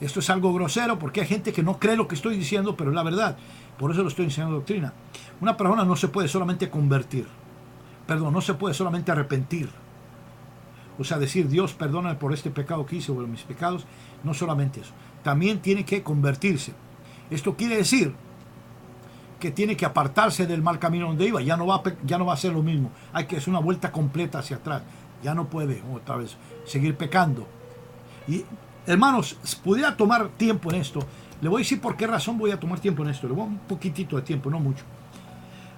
Esto es algo grosero porque hay gente que no cree lo que estoy diciendo, pero es la verdad. Por eso lo estoy enseñando doctrina. Una persona no se puede solamente convertir. Perdón, no se puede solamente arrepentir. O sea, decir, Dios, perdóname por este pecado que hice o por mis pecados. No solamente eso. También tiene que convertirse. Esto quiere decir que tiene que apartarse del mal camino donde iba. Ya no va a hacer lo mismo. Hay que hacer una vuelta completa hacia atrás. Ya no puede otra vez seguir pecando. Y hermanos, pudiera tomar tiempo en esto. Le voy a decir por qué razón voy a tomar tiempo en esto. Le voy a un poquitito de tiempo, no mucho.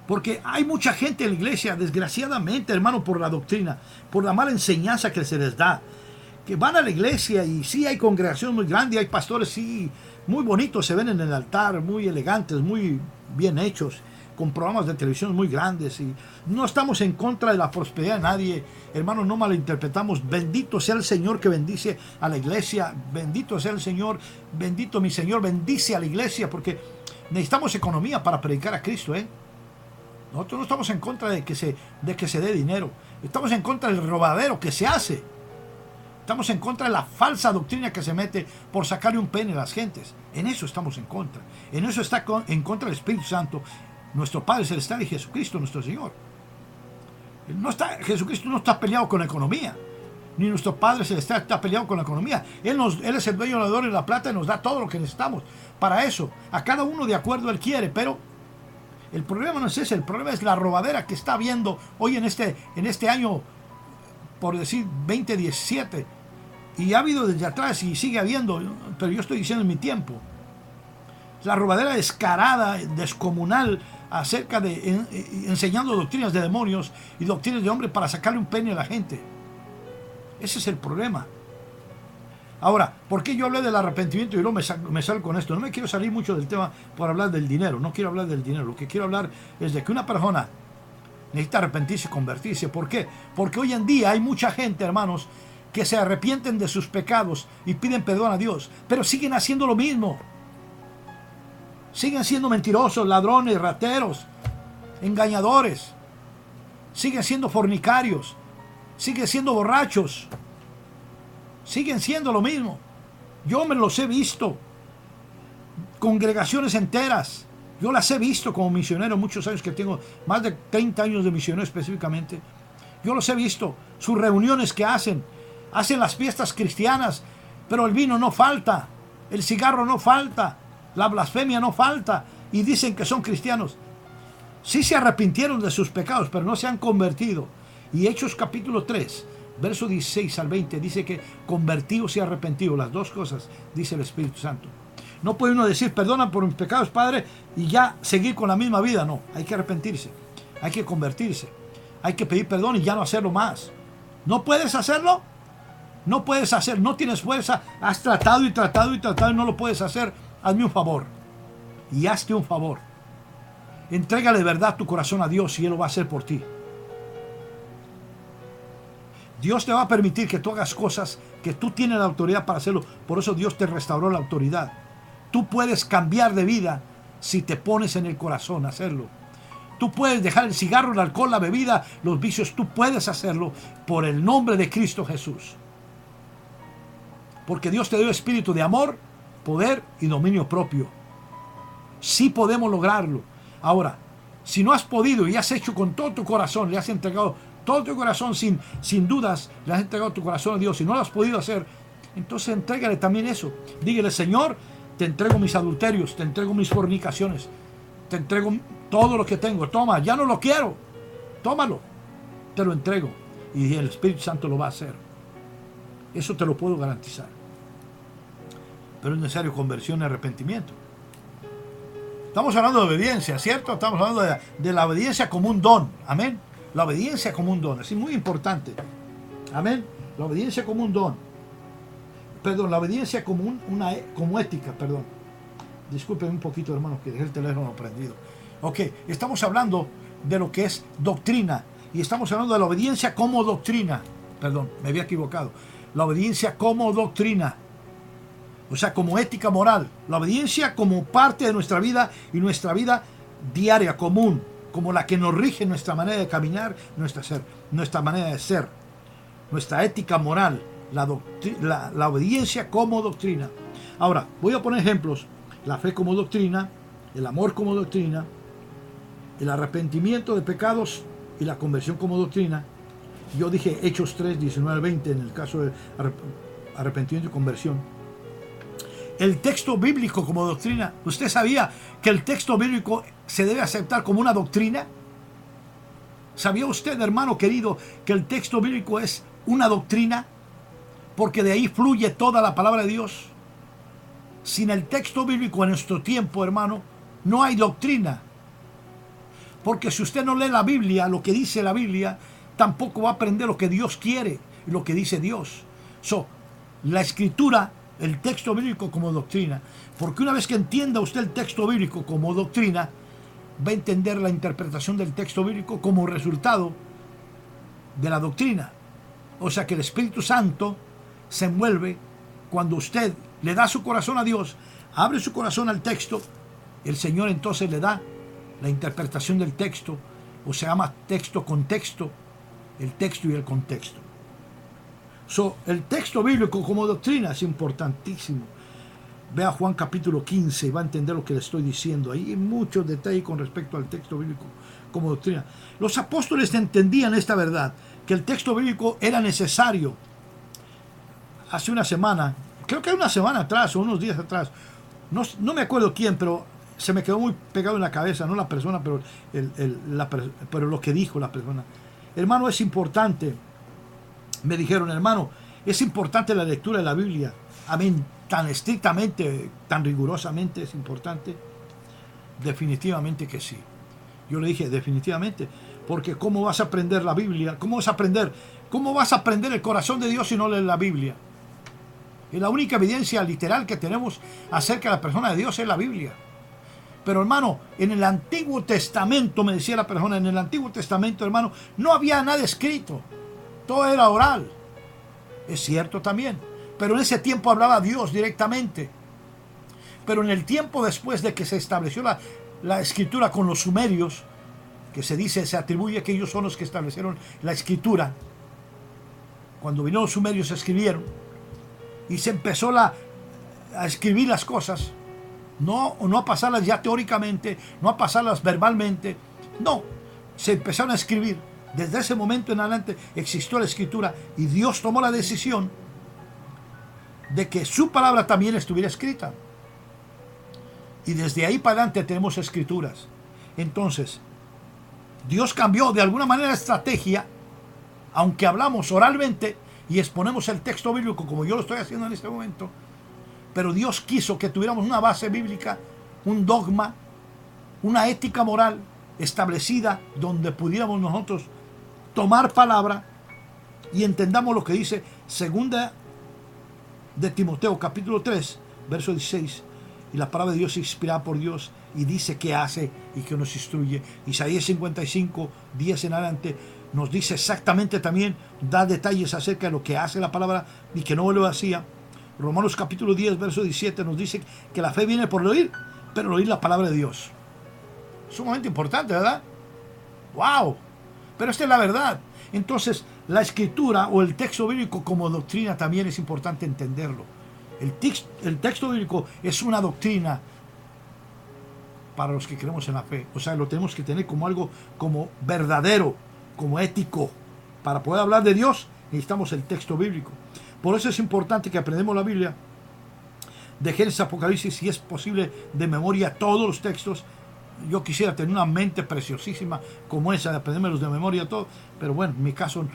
Porque hay mucha gente en la iglesia, desgraciadamente, hermano, por la doctrina, por la mala enseñanza que se les da, que van a la iglesia y sí hay congregación muy grande, hay pastores sí muy bonitos, se ven en el altar, muy elegantes, muy bien hechos, con programas de televisión muy grandes, y no estamos en contra de la prosperidad de nadie, hermanos, no malinterpretamos. Bendito sea el Señor que bendice a la iglesia, bendito sea el Señor, bendito mi Señor, bendice a la iglesia, porque necesitamos economía para predicar a Cristo, Nosotros no estamos en contra de que se dé dinero, estamos en contra del robadero que se hace, estamos en contra de la falsa doctrina que se mete por sacarle un pene a las gentes. En eso estamos en contra, en eso está en contra del Espíritu Santo, nuestro Padre Celestial y Jesucristo nuestro Señor. Jesucristo no está peleado con la economía, ni nuestro Padre Celestial está peleado con la economía. Él es el dueño del oro y la plata y nos da todo lo que necesitamos para eso, a cada uno de acuerdo Él quiere. Pero el problema no es ese, el problema es la robadera que está habiendo hoy en este año, por decir 2017, y ha habido desde atrás y sigue habiendo, pero yo estoy diciendo en mi tiempo. La robadera descarada, descomunal, acerca de enseñando doctrinas de demonios y doctrinas de hombres para sacarle un pene a la gente. Ese es el problema. Ahora, ¿por qué yo hablé del arrepentimiento y luego me salgo con esto? No me quiero salir mucho del tema por hablar del dinero. No quiero hablar del dinero. Lo que quiero hablar es de que una persona necesita arrepentirse y convertirse. ¿Por qué? Porque hoy en día hay mucha gente, hermanos, que se arrepienten de sus pecados y piden perdón a Dios, pero siguen haciendo lo mismo. Siguen siendo mentirosos, ladrones, rateros, engañadores. Siguen siendo fornicarios. Siguen siendo borrachos. Siguen siendo lo mismo. Yo me los he visto. Congregaciones enteras. Yo las he visto como misionero muchos años que tengo, más de 30 años de misionero específicamente. Yo los he visto. Sus reuniones que hacen. Hacen las fiestas cristianas, pero el vino no falta. El cigarro no falta. La blasfemia no falta. Y dicen que son cristianos. Sí se arrepintieron de sus pecados, pero no se han convertido. Y Hechos capítulo 3, verso 16 al 20, dice que convertidos y arrepentidos, las dos cosas, dice el Espíritu Santo. No puede uno decir, perdona por mis pecados, Padre, y ya seguir con la misma vida. No, hay que arrepentirse, hay que convertirse, hay que pedir perdón y ya no hacerlo más. ¿No puedes hacerlo? No puedes hacer, no tienes fuerza, has tratado y tratado y tratado y no lo puedes hacer. Hazme un favor y hazte un favor. Entrégale de verdad tu corazón a Dios y Él lo va a hacer por ti. Dios te va a permitir que tú hagas cosas que tú tienes la autoridad para hacerlo. Por eso Dios te restauró la autoridad. Tú puedes cambiar de vida si te pones en el corazón a hacerlo. Tú puedes dejar el cigarro, el alcohol, la bebida, los vicios. Tú puedes hacerlo por el nombre de Cristo Jesús. Porque Dios te dio espíritu de amor, poder y dominio propio. Sí podemos lograrlo. Ahora, si no has podido y has hecho con todo tu corazón, le has entregado todo tu corazón sin dudas, le has entregado tu corazón a Dios, si no lo has podido hacer, entonces entrégale también eso. Dígale, Señor, te entrego mis adulterios, te entrego mis fornicaciones, te entrego todo lo que tengo. Toma, ya no lo quiero, tómalo, te lo entrego. Y el Espíritu Santo lo va a hacer. Eso te lo puedo garantizar. Pero es necesario conversión y arrepentimiento. Estamos hablando de obediencia, ¿cierto? Estamos hablando de la obediencia como un don. Amén. La obediencia como un don. Es muy importante. Amén. La obediencia como un don. Perdón, la obediencia como ética, perdón. Disculpen un poquito, hermanos, que dejé el teléfono prendido. Ok, estamos hablando de lo que es doctrina. Y estamos hablando de la obediencia como doctrina. Perdón, me había equivocado. La obediencia como doctrina. O sea, como ética moral. La obediencia como parte de nuestra vida y nuestra vida diaria, común. Como la que nos rige nuestra manera de caminar, nuestra manera de ser. nuestra ética moral, la obediencia como doctrina. Ahora, voy a poner ejemplos. La fe como doctrina, el amor como doctrina, el arrepentimiento de pecados y la conversión como doctrina. Yo dije Hechos 3, 19 al 20 en el caso de arrepentimiento y conversión. El texto bíblico como doctrina. ¿Usted sabía que el texto bíblico se debe aceptar como una doctrina? ¿Sabía usted, hermano querido, que el texto bíblico es una doctrina? Porque de ahí fluye toda la palabra de Dios. Sin el texto bíblico en nuestro tiempo, hermano, no hay doctrina. Porque si usted no lee la Biblia, lo que dice la Biblia, tampoco va a aprender lo que Dios quiere y lo que dice Dios. La escritura, el texto bíblico como doctrina. Porque una vez que entienda usted el texto bíblico como doctrina, va a entender la interpretación del texto bíblico como resultado de la doctrina. O sea que el Espíritu Santo se envuelve cuando usted le da su corazón a Dios, abre su corazón al texto, el Señor entonces le da la interpretación del texto, o se llama texto-contexto, el texto y el contexto. El texto bíblico como doctrina es importantísimo. Vea Juan capítulo 15 y va a entender lo que le estoy diciendo. Ahí hay muchos detalles con respecto al texto bíblico como doctrina. Los apóstoles entendían esta verdad, que el texto bíblico era necesario. Hace una semana, creo que una semana atrás o unos días atrás, no me acuerdo quién, pero se me quedó muy pegado en la cabeza, no la persona, pero, pero lo que dijo la persona. Hermano, es importante, me dijeron, hermano, es importante la lectura de la Biblia. Amén, tan estrictamente, tan rigurosamente es importante. Definitivamente que sí. Yo le dije, definitivamente, porque ¿cómo vas a aprender la Biblia? ¿Cómo vas a aprender el corazón de Dios si no lees la Biblia? Y la única evidencia literal que tenemos acerca de la persona de Dios es la Biblia. Pero hermano, en el Antiguo Testamento, me decía la persona, en el Antiguo Testamento, hermano, no había nada escrito. Todo era oral. Es cierto también. Pero en ese tiempo hablaba Dios directamente. Pero en el tiempo después de que se estableció la escritura con los sumerios, que se atribuye que ellos son los que establecieron la escritura, cuando vino los sumerios escribieron, y se empezó a escribir las cosas, no a pasarlas ya teóricamente, no a pasarlas verbalmente, no, se empezaron a escribir. Desde ese momento en adelante existió la escritura y Dios tomó la decisión de que su palabra también estuviera escrita. Y desde ahí para adelante tenemos escrituras. Entonces, Dios cambió de alguna manera la estrategia, aunque hablamos oralmente y exponemos el texto bíblico como yo lo estoy haciendo en este momento, pero Dios quiso que tuviéramos una base bíblica, un dogma, una ética moral establecida donde pudiéramos nosotros tomar palabra y entendamos lo que dice segunda de Timoteo capítulo 3 verso 16, y la palabra de Dios es inspirada por Dios y dice qué hace y que nos instruye. Isaías 55, 10 en adelante nos dice exactamente también, da detalles acerca de lo que hace la palabra y que no lo hacía. Romanos capítulo 10 verso 17 nos dice que la fe viene por el oír, pero el oír la palabra de Dios. Sumamente importante, ¿verdad? ¡Wow! Pero esta es la verdad. Entonces, la escritura o el texto bíblico como doctrina también es importante entenderlo. El texto bíblico es una doctrina para los que creemos en la fe. O sea, lo tenemos que tener como algo como verdadero, como ético. Para poder hablar de Dios necesitamos el texto bíblico. Por eso es importante que aprendamos la Biblia de Génesis a Apocalipsis, si es posible de memoria todos los textos. Yo quisiera tener una mente preciosísima como esa de aprenderlos de memoria todo, pero bueno, en mi caso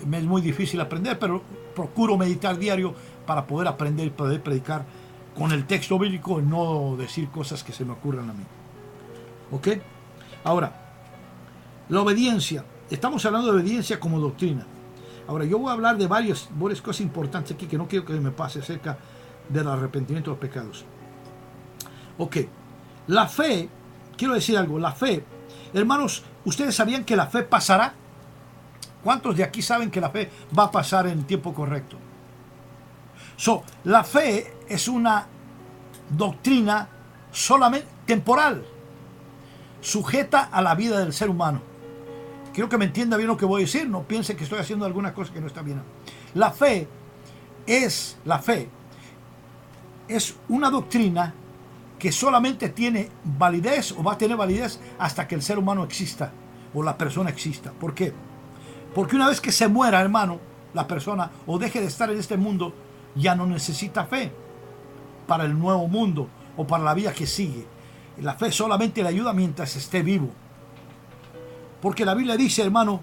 me es muy difícil aprender, pero procuro meditar diario para poder aprender y poder predicar con el texto bíblico y no decir cosas que se me ocurran a mí. ¿Ok? Ahora, la obediencia. Estamos hablando de obediencia como doctrina. Ahora, yo voy a hablar de varias cosas importantes aquí que no quiero que me pase acerca del arrepentimiento de los pecados. Ok, la fe, quiero decir algo, la fe, hermanos, ¿ustedes sabían que la fe pasará? ¿Cuántos de aquí saben que la fe va a pasar en tiempo correcto? La fe es una doctrina solamente temporal, sujeta a la vida del ser humano, quiero que me entienda bien lo que voy a decir, no piense que estoy haciendo alguna cosa que no está bien. La fe es una doctrina que solamente tiene validez o va a tener validez hasta que el ser humano exista o la persona exista. ¿Por qué? Porque una vez que se muera, hermano, la persona o deje de estar en este mundo, ya no necesita fe para el nuevo mundo o para la vida que sigue. La fe solamente le ayuda mientras esté vivo. Porque la Biblia dice, hermano,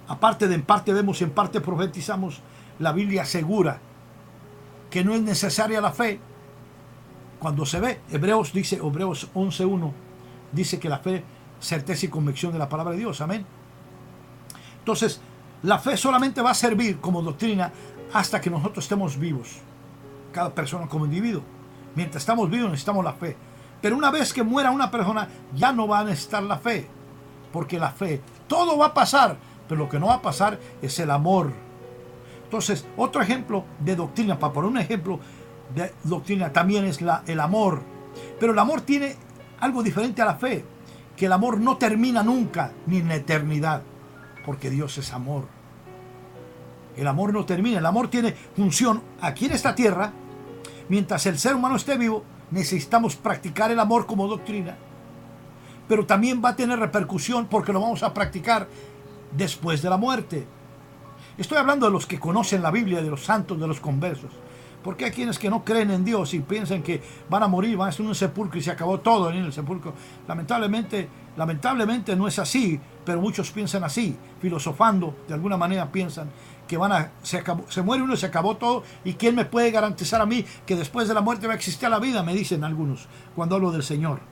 aparte de en parte vemos y en parte profetizamos, la Biblia asegura que no es necesaria la fe cuando se ve. Hebreos 11:1 dice que la fe, certeza y convicción de la palabra de Dios. Amén. Entonces, la fe solamente va a servir como doctrina hasta que nosotros estemos vivos. Cada persona como individuo. Mientras estamos vivos necesitamos la fe. Pero una vez que muera una persona, ya no va a necesitar la fe. Porque la fe, todo va a pasar, pero lo que no va a pasar es el amor. Entonces, otro ejemplo de doctrina, para poner un ejemplo de doctrina, también es el amor. Pero el amor tiene algo diferente a la fe, que el amor no termina nunca, ni en la eternidad, porque Dios es amor. El amor no termina, el amor tiene función aquí en esta tierra. Mientras el ser humano esté vivo, necesitamos practicar el amor como doctrina. Pero también va a tener repercusión porque lo vamos a practicar después de la muerte. Estoy hablando de los que conocen la Biblia, de los santos, de los conversos. Porque hay quienes que no creen en Dios y piensan que van a morir, van a estar en un sepulcro y se acabó todo en el sepulcro. Lamentablemente no es así, pero muchos piensan así, filosofando, de alguna manera piensan que se muere uno y se acabó todo. ¿Y quién me puede garantizar a mí que después de la muerte va a existir la vida? Me dicen algunos cuando hablo del Señor.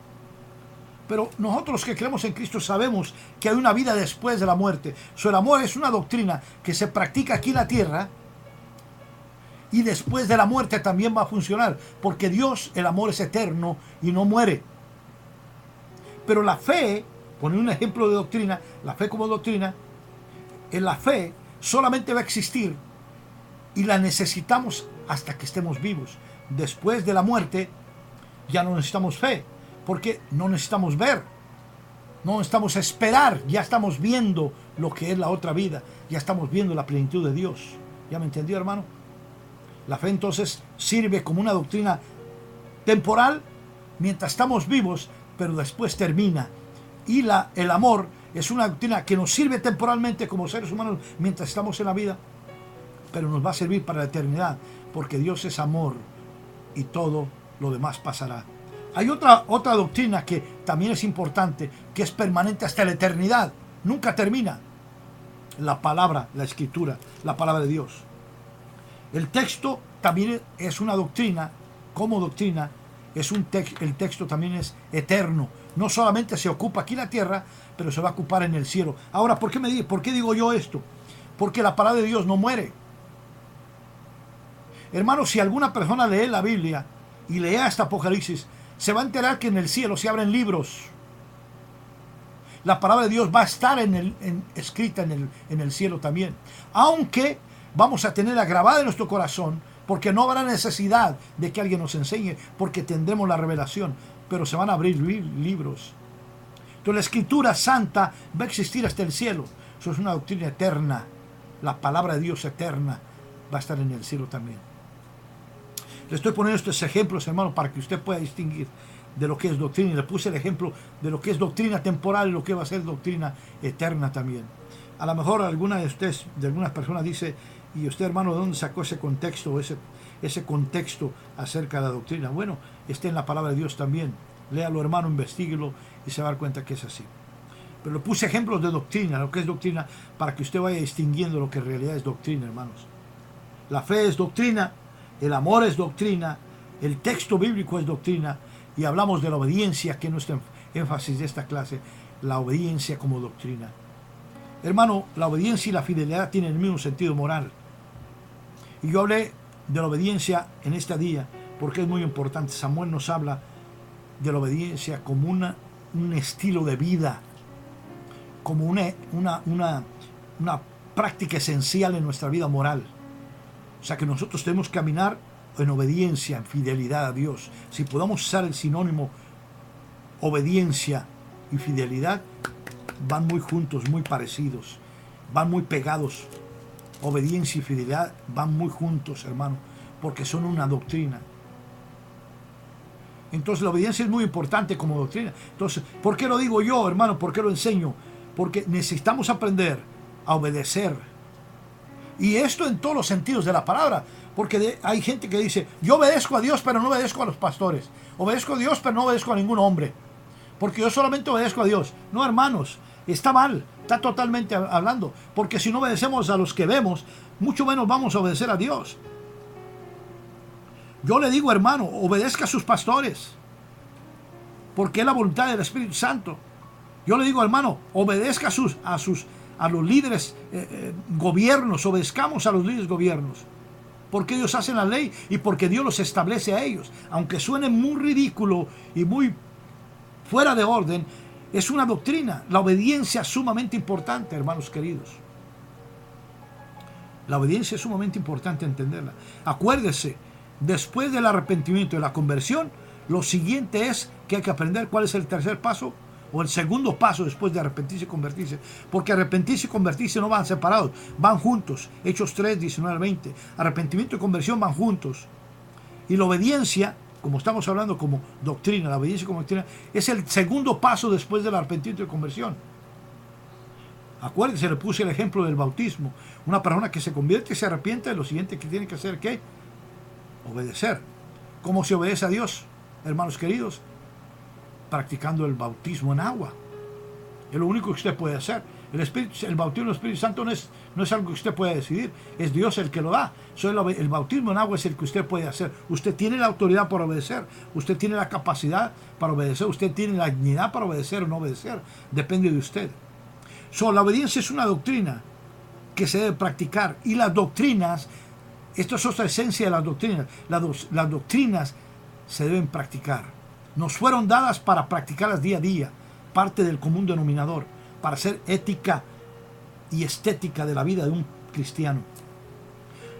Pero nosotros que creemos en Cristo sabemos que hay una vida después de la muerte. El amor es una doctrina que se practica aquí en la tierra y después de la muerte también va a funcionar, porque Dios, el amor es eterno y no muere. Pero la fe, poner un ejemplo de doctrina, la fe como doctrina, en la fe solamente va a existir y la necesitamos hasta que estemos vivos. Después de la muerte ya no necesitamos fe, porque no necesitamos ver, no necesitamos esperar, ya estamos viendo lo que es la otra vida, ya estamos viendo la plenitud de Dios. ¿Ya me entendió, hermano? La fe entonces sirve como una doctrina temporal mientras estamos vivos, pero después termina. Y el amor es una doctrina que nos sirve temporalmente como seres humanos mientras estamos en la vida, pero nos va a servir para la eternidad, porque Dios es amor y todo lo demás pasará. Hay otra doctrina que también es importante, que es permanente hasta la eternidad, nunca termina. La palabra, la escritura, la palabra de Dios. El texto también es una doctrina, como doctrina, el texto también es eterno. No solamente se ocupa aquí en la tierra, pero se va a ocupar en el cielo. Ahora, ¿por qué digo yo esto? Porque la palabra de Dios no muere. Hermano, si alguna persona lee la Biblia y lea este Apocalipsis, se va a enterar que en el cielo se abren libros. La palabra de Dios va a estar escrita en el cielo también. Aunque vamos a tenerla grabada en nuestro corazón, porque no habrá necesidad de que alguien nos enseñe, porque tendremos la revelación, pero se van a abrir libros. Entonces la escritura santa va a existir hasta el cielo. Eso es una doctrina eterna. La palabra de Dios eterna va a estar en el cielo también. Le estoy poniendo estos ejemplos, hermano, para que usted pueda distinguir de lo que es doctrina. Y le puse el ejemplo de lo que es doctrina temporal y lo que va a ser doctrina eterna también. A lo mejor algunas personas dice, y usted, hermano, ¿de dónde sacó ese contexto, ese contexto acerca de la doctrina? Bueno, está en la palabra de Dios también. Léalo, hermano, investíguelo y se va a dar cuenta que es así. Pero le puse ejemplos de doctrina, lo que es doctrina, para que usted vaya distinguiendo lo que en realidad es doctrina, hermanos. La fe es doctrina, el amor es doctrina, el texto bíblico es doctrina, y hablamos de la obediencia, que es nuestro énfasis de esta clase, la obediencia como doctrina. Hermano, la obediencia y la fidelidad tienen el mismo sentido moral. Y yo hablé de la obediencia en este día porque es muy importante. Samuel nos habla de la obediencia como un estilo de vida, como una práctica esencial en nuestra vida moral. O sea que nosotros tenemos que caminar en obediencia, en fidelidad a Dios. Si podamos usar el sinónimo obediencia y fidelidad, van muy juntos, muy parecidos, van muy pegados. Obediencia y fidelidad van muy juntos, hermano, porque son una doctrina. Entonces la obediencia es muy importante como doctrina. Entonces, ¿por qué lo digo yo, hermano? ¿Por qué lo enseño? Porque necesitamos aprender a obedecer. Y esto en todos los sentidos de la palabra. Porque hay gente que dice, yo obedezco a Dios, pero no obedezco a los pastores. Obedezco a Dios, pero no obedezco a ningún hombre. Porque yo solamente obedezco a Dios. No, hermanos, está mal. Está totalmente hablando. Porque si no obedecemos a los que vemos, mucho menos vamos a obedecer a Dios. Yo le digo, hermano, obedezca a sus pastores. Porque es la voluntad del Espíritu Santo. Yo le digo, hermano, obedezca a los líderes gobiernos. Obedezcamos a los líderes gobiernos. Porque ellos hacen la ley y porque Dios los establece a ellos. Aunque suene muy ridículo y muy fuera de orden, es una doctrina. La obediencia es sumamente importante, hermanos queridos. La obediencia es sumamente importante entenderla. Acuérdese, después del arrepentimiento y la conversión, lo siguiente es que hay que aprender cuál es el tercer paso o el segundo paso después de arrepentirse y convertirse. Porque arrepentirse y convertirse no van separados, van juntos. Hechos 3, 19 al 20. Arrepentimiento y conversión van juntos. Y la obediencia, como estamos hablando como doctrina, la obediencia como doctrina, es el segundo paso después del arrepentimiento y conversión. Acuérdense, le puse el ejemplo del bautismo. Una persona que se convierte y se arrepiente, lo siguiente que tiene que hacer, ¿qué? Obedecer. ¿Cómo se obedece a Dios, hermanos queridos? Practicando el bautismo en agua. Es lo único que usted puede hacer. El bautismo del Espíritu Santo no es algo que usted puede decidir. Es Dios el que lo da. El bautismo en agua es el que usted puede hacer. Usted tiene la autoridad para obedecer. Usted tiene la capacidad para obedecer. Usted tiene la dignidad para obedecer o no obedecer. Depende de usted. La obediencia es una doctrina que se debe practicar. Y las doctrinas, esto es otra esencia de las doctrinas. Las doctrinas se deben practicar. Nos fueron dadas para practicarlas día a día, parte del común denominador, para ser ética y estética de la vida de un cristiano.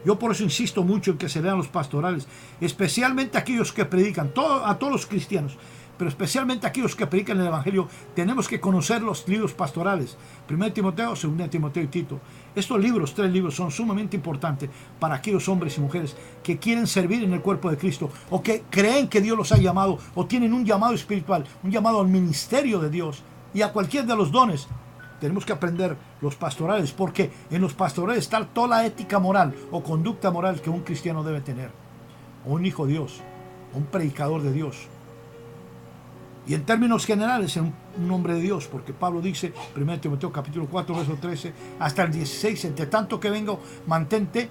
Yo por eso insisto mucho en que se lean los pastorales, especialmente aquellos que predican, a todos los cristianos, pero especialmente aquellos que predican el Evangelio. Tenemos que conocer los libros pastorales, 1 Timoteo, 2 Timoteo y Tito. Estos libros, 3 libros, son sumamente importantes para aquellos hombres y mujeres que quieren servir en el cuerpo de Cristo, o que creen que Dios los ha llamado, o tienen un llamado espiritual, un llamado al ministerio de Dios, y a cualquier de los dones. Tenemos que aprender los pastorales, porque en los pastorales está toda la ética moral o conducta moral que un cristiano debe tener, o un hijo de Dios, o un predicador de Dios. Y en términos generales, en un hombre de Dios, porque Pablo dice, 1 Timoteo capítulo 4, verso 13, hasta el 16, entre tanto que vengo, mantente,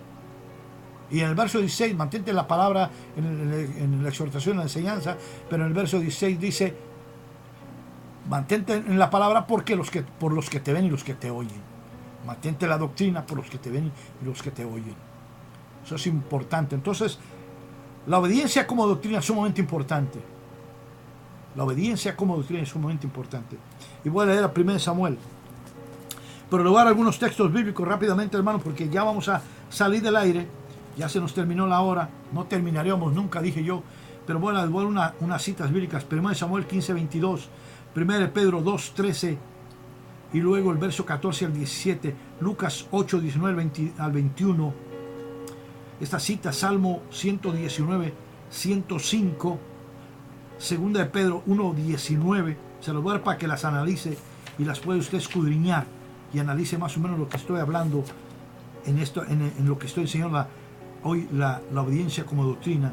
y en el verso 16, mantente la palabra en la exhortación, en la enseñanza, pero en el verso 16 dice, mantente en la palabra por los que te ven y los que te oyen. Mantente la doctrina por los que te ven y los que te oyen. Eso es importante. Entonces, la obediencia como doctrina es sumamente importante. La obediencia como doctrina es sumamente importante. Y voy a leer a 1 Samuel. Pero le voy a dar algunos textos bíblicos rápidamente, hermano, porque ya vamos a salir del aire. Ya se nos terminó la hora. No terminaríamos nunca, dije yo. Pero voy a dar unas citas bíblicas. 1 Samuel 15, 22. 1 Pedro 2, 13. Y luego el verso 14 al 17. Lucas 8, 19 al 21. Esta cita, Salmo 119, 105. Segunda de Pedro 1:19, se los voy a dar para que las analice y las puede usted escudriñar y analice más o menos lo que estoy hablando en lo que estoy enseñando hoy, la obediencia como doctrina.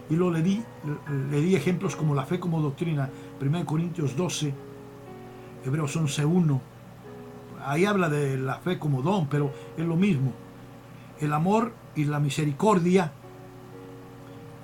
Y luego le di ejemplos como la fe como doctrina, 1 Corintios 12, Hebreos 11:1. Ahí habla de la fe como don, pero es lo mismo. El amor y la misericordia,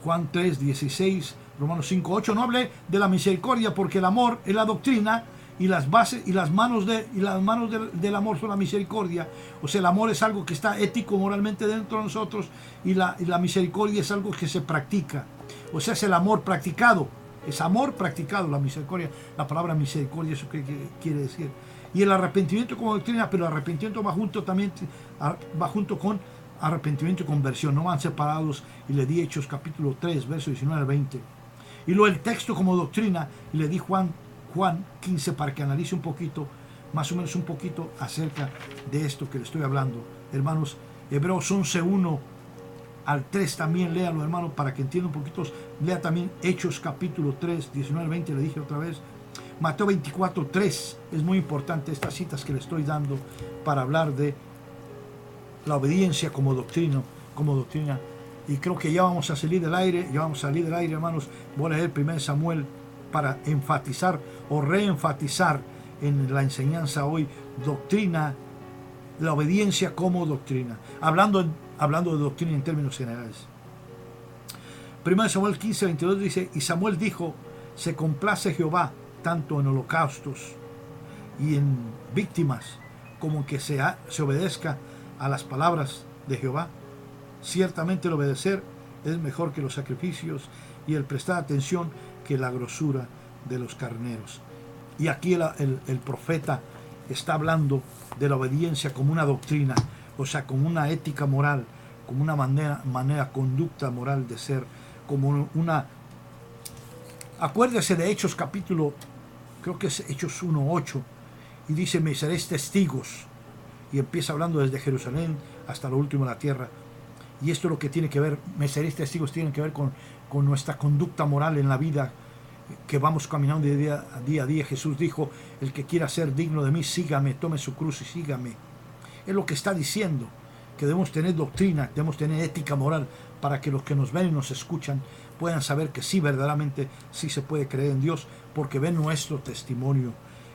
Juan 3:16, Romanos 5:8. No hablé de la misericordia porque el amor es la doctrina y las bases y las manos del amor son la misericordia. O sea, el amor es algo que está ético, moralmente dentro de nosotros, y la misericordia es algo que se practica. O sea, es el amor practicado. Es amor practicado, la misericordia. La palabra misericordia, eso que quiere decir. Y el arrepentimiento como doctrina, pero el arrepentimiento va junto con arrepentimiento y conversión. No van separados. Y le di Hechos capítulo 3, versos 19 al 20. Y luego el texto como doctrina, y le di Juan 15 para que analice un poquito, más o menos un poquito acerca de esto que le estoy hablando. Hermanos, Hebreos 11:1 al 3 también léalo, hermano, para que entienda un poquito. Lea también Hechos capítulo 3, 19-20, le dije otra vez. Mateo 24:3, es muy importante estas citas que le estoy dando para hablar de la obediencia como doctrina, y creo que ya vamos a salir del aire, hermanos. Voy a leer 1 Samuel para enfatizar o reenfatizar en la enseñanza hoy, doctrina, la obediencia como doctrina, hablando de doctrina en términos generales. 1 Samuel 15:22 dice: y Samuel dijo, se complace Jehová tanto en holocaustos y en víctimas, como que se obedezca a las palabras de Jehová. Ciertamente el obedecer es mejor que los sacrificios, y el prestar atención que la grosura de los carneros. Y aquí el profeta está hablando de la obediencia como una doctrina, o sea, como una ética moral, como una manera conducta moral de ser, como una... Acuérdese de Hechos capítulo, creo que es Hechos 1:8, y dice: me seréis testigos, y empieza hablando desde Jerusalén hasta lo último de la tierra. Y esto es lo que tiene que ver, me seréis testigos, tiene que ver con nuestra conducta moral en la vida que vamos caminando de día a día. Jesús dijo: el que quiera ser digno de mí, sígame, tome su cruz y sígame. Es lo que está diciendo, que debemos tener doctrina, debemos tener ética moral, para que los que nos ven y nos escuchan puedan saber que sí, verdaderamente sí se puede creer en Dios, porque ven nuestro testimonio.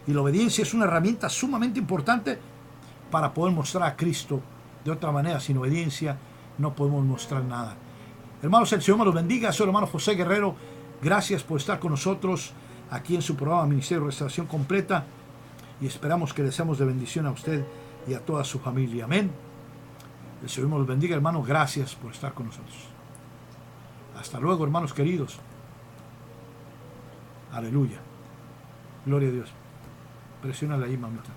Y la obediencia es una herramienta sumamente importante para poder mostrar a Cristo. De otra manera, sin obediencia no podemos mostrar nada. Hermanos, el Señor me los bendiga. Soy el hermano José Guerrero. Gracias por estar con nosotros aquí en su programa Ministerio de Restauración Completa, y esperamos que le seamos de bendición a usted y a toda su familia. Amén. El Señor me los bendiga, hermanos. Gracias por estar con nosotros. Hasta luego, hermanos queridos. Aleluya. Gloria a Dios. Presiónale ahí, mamita.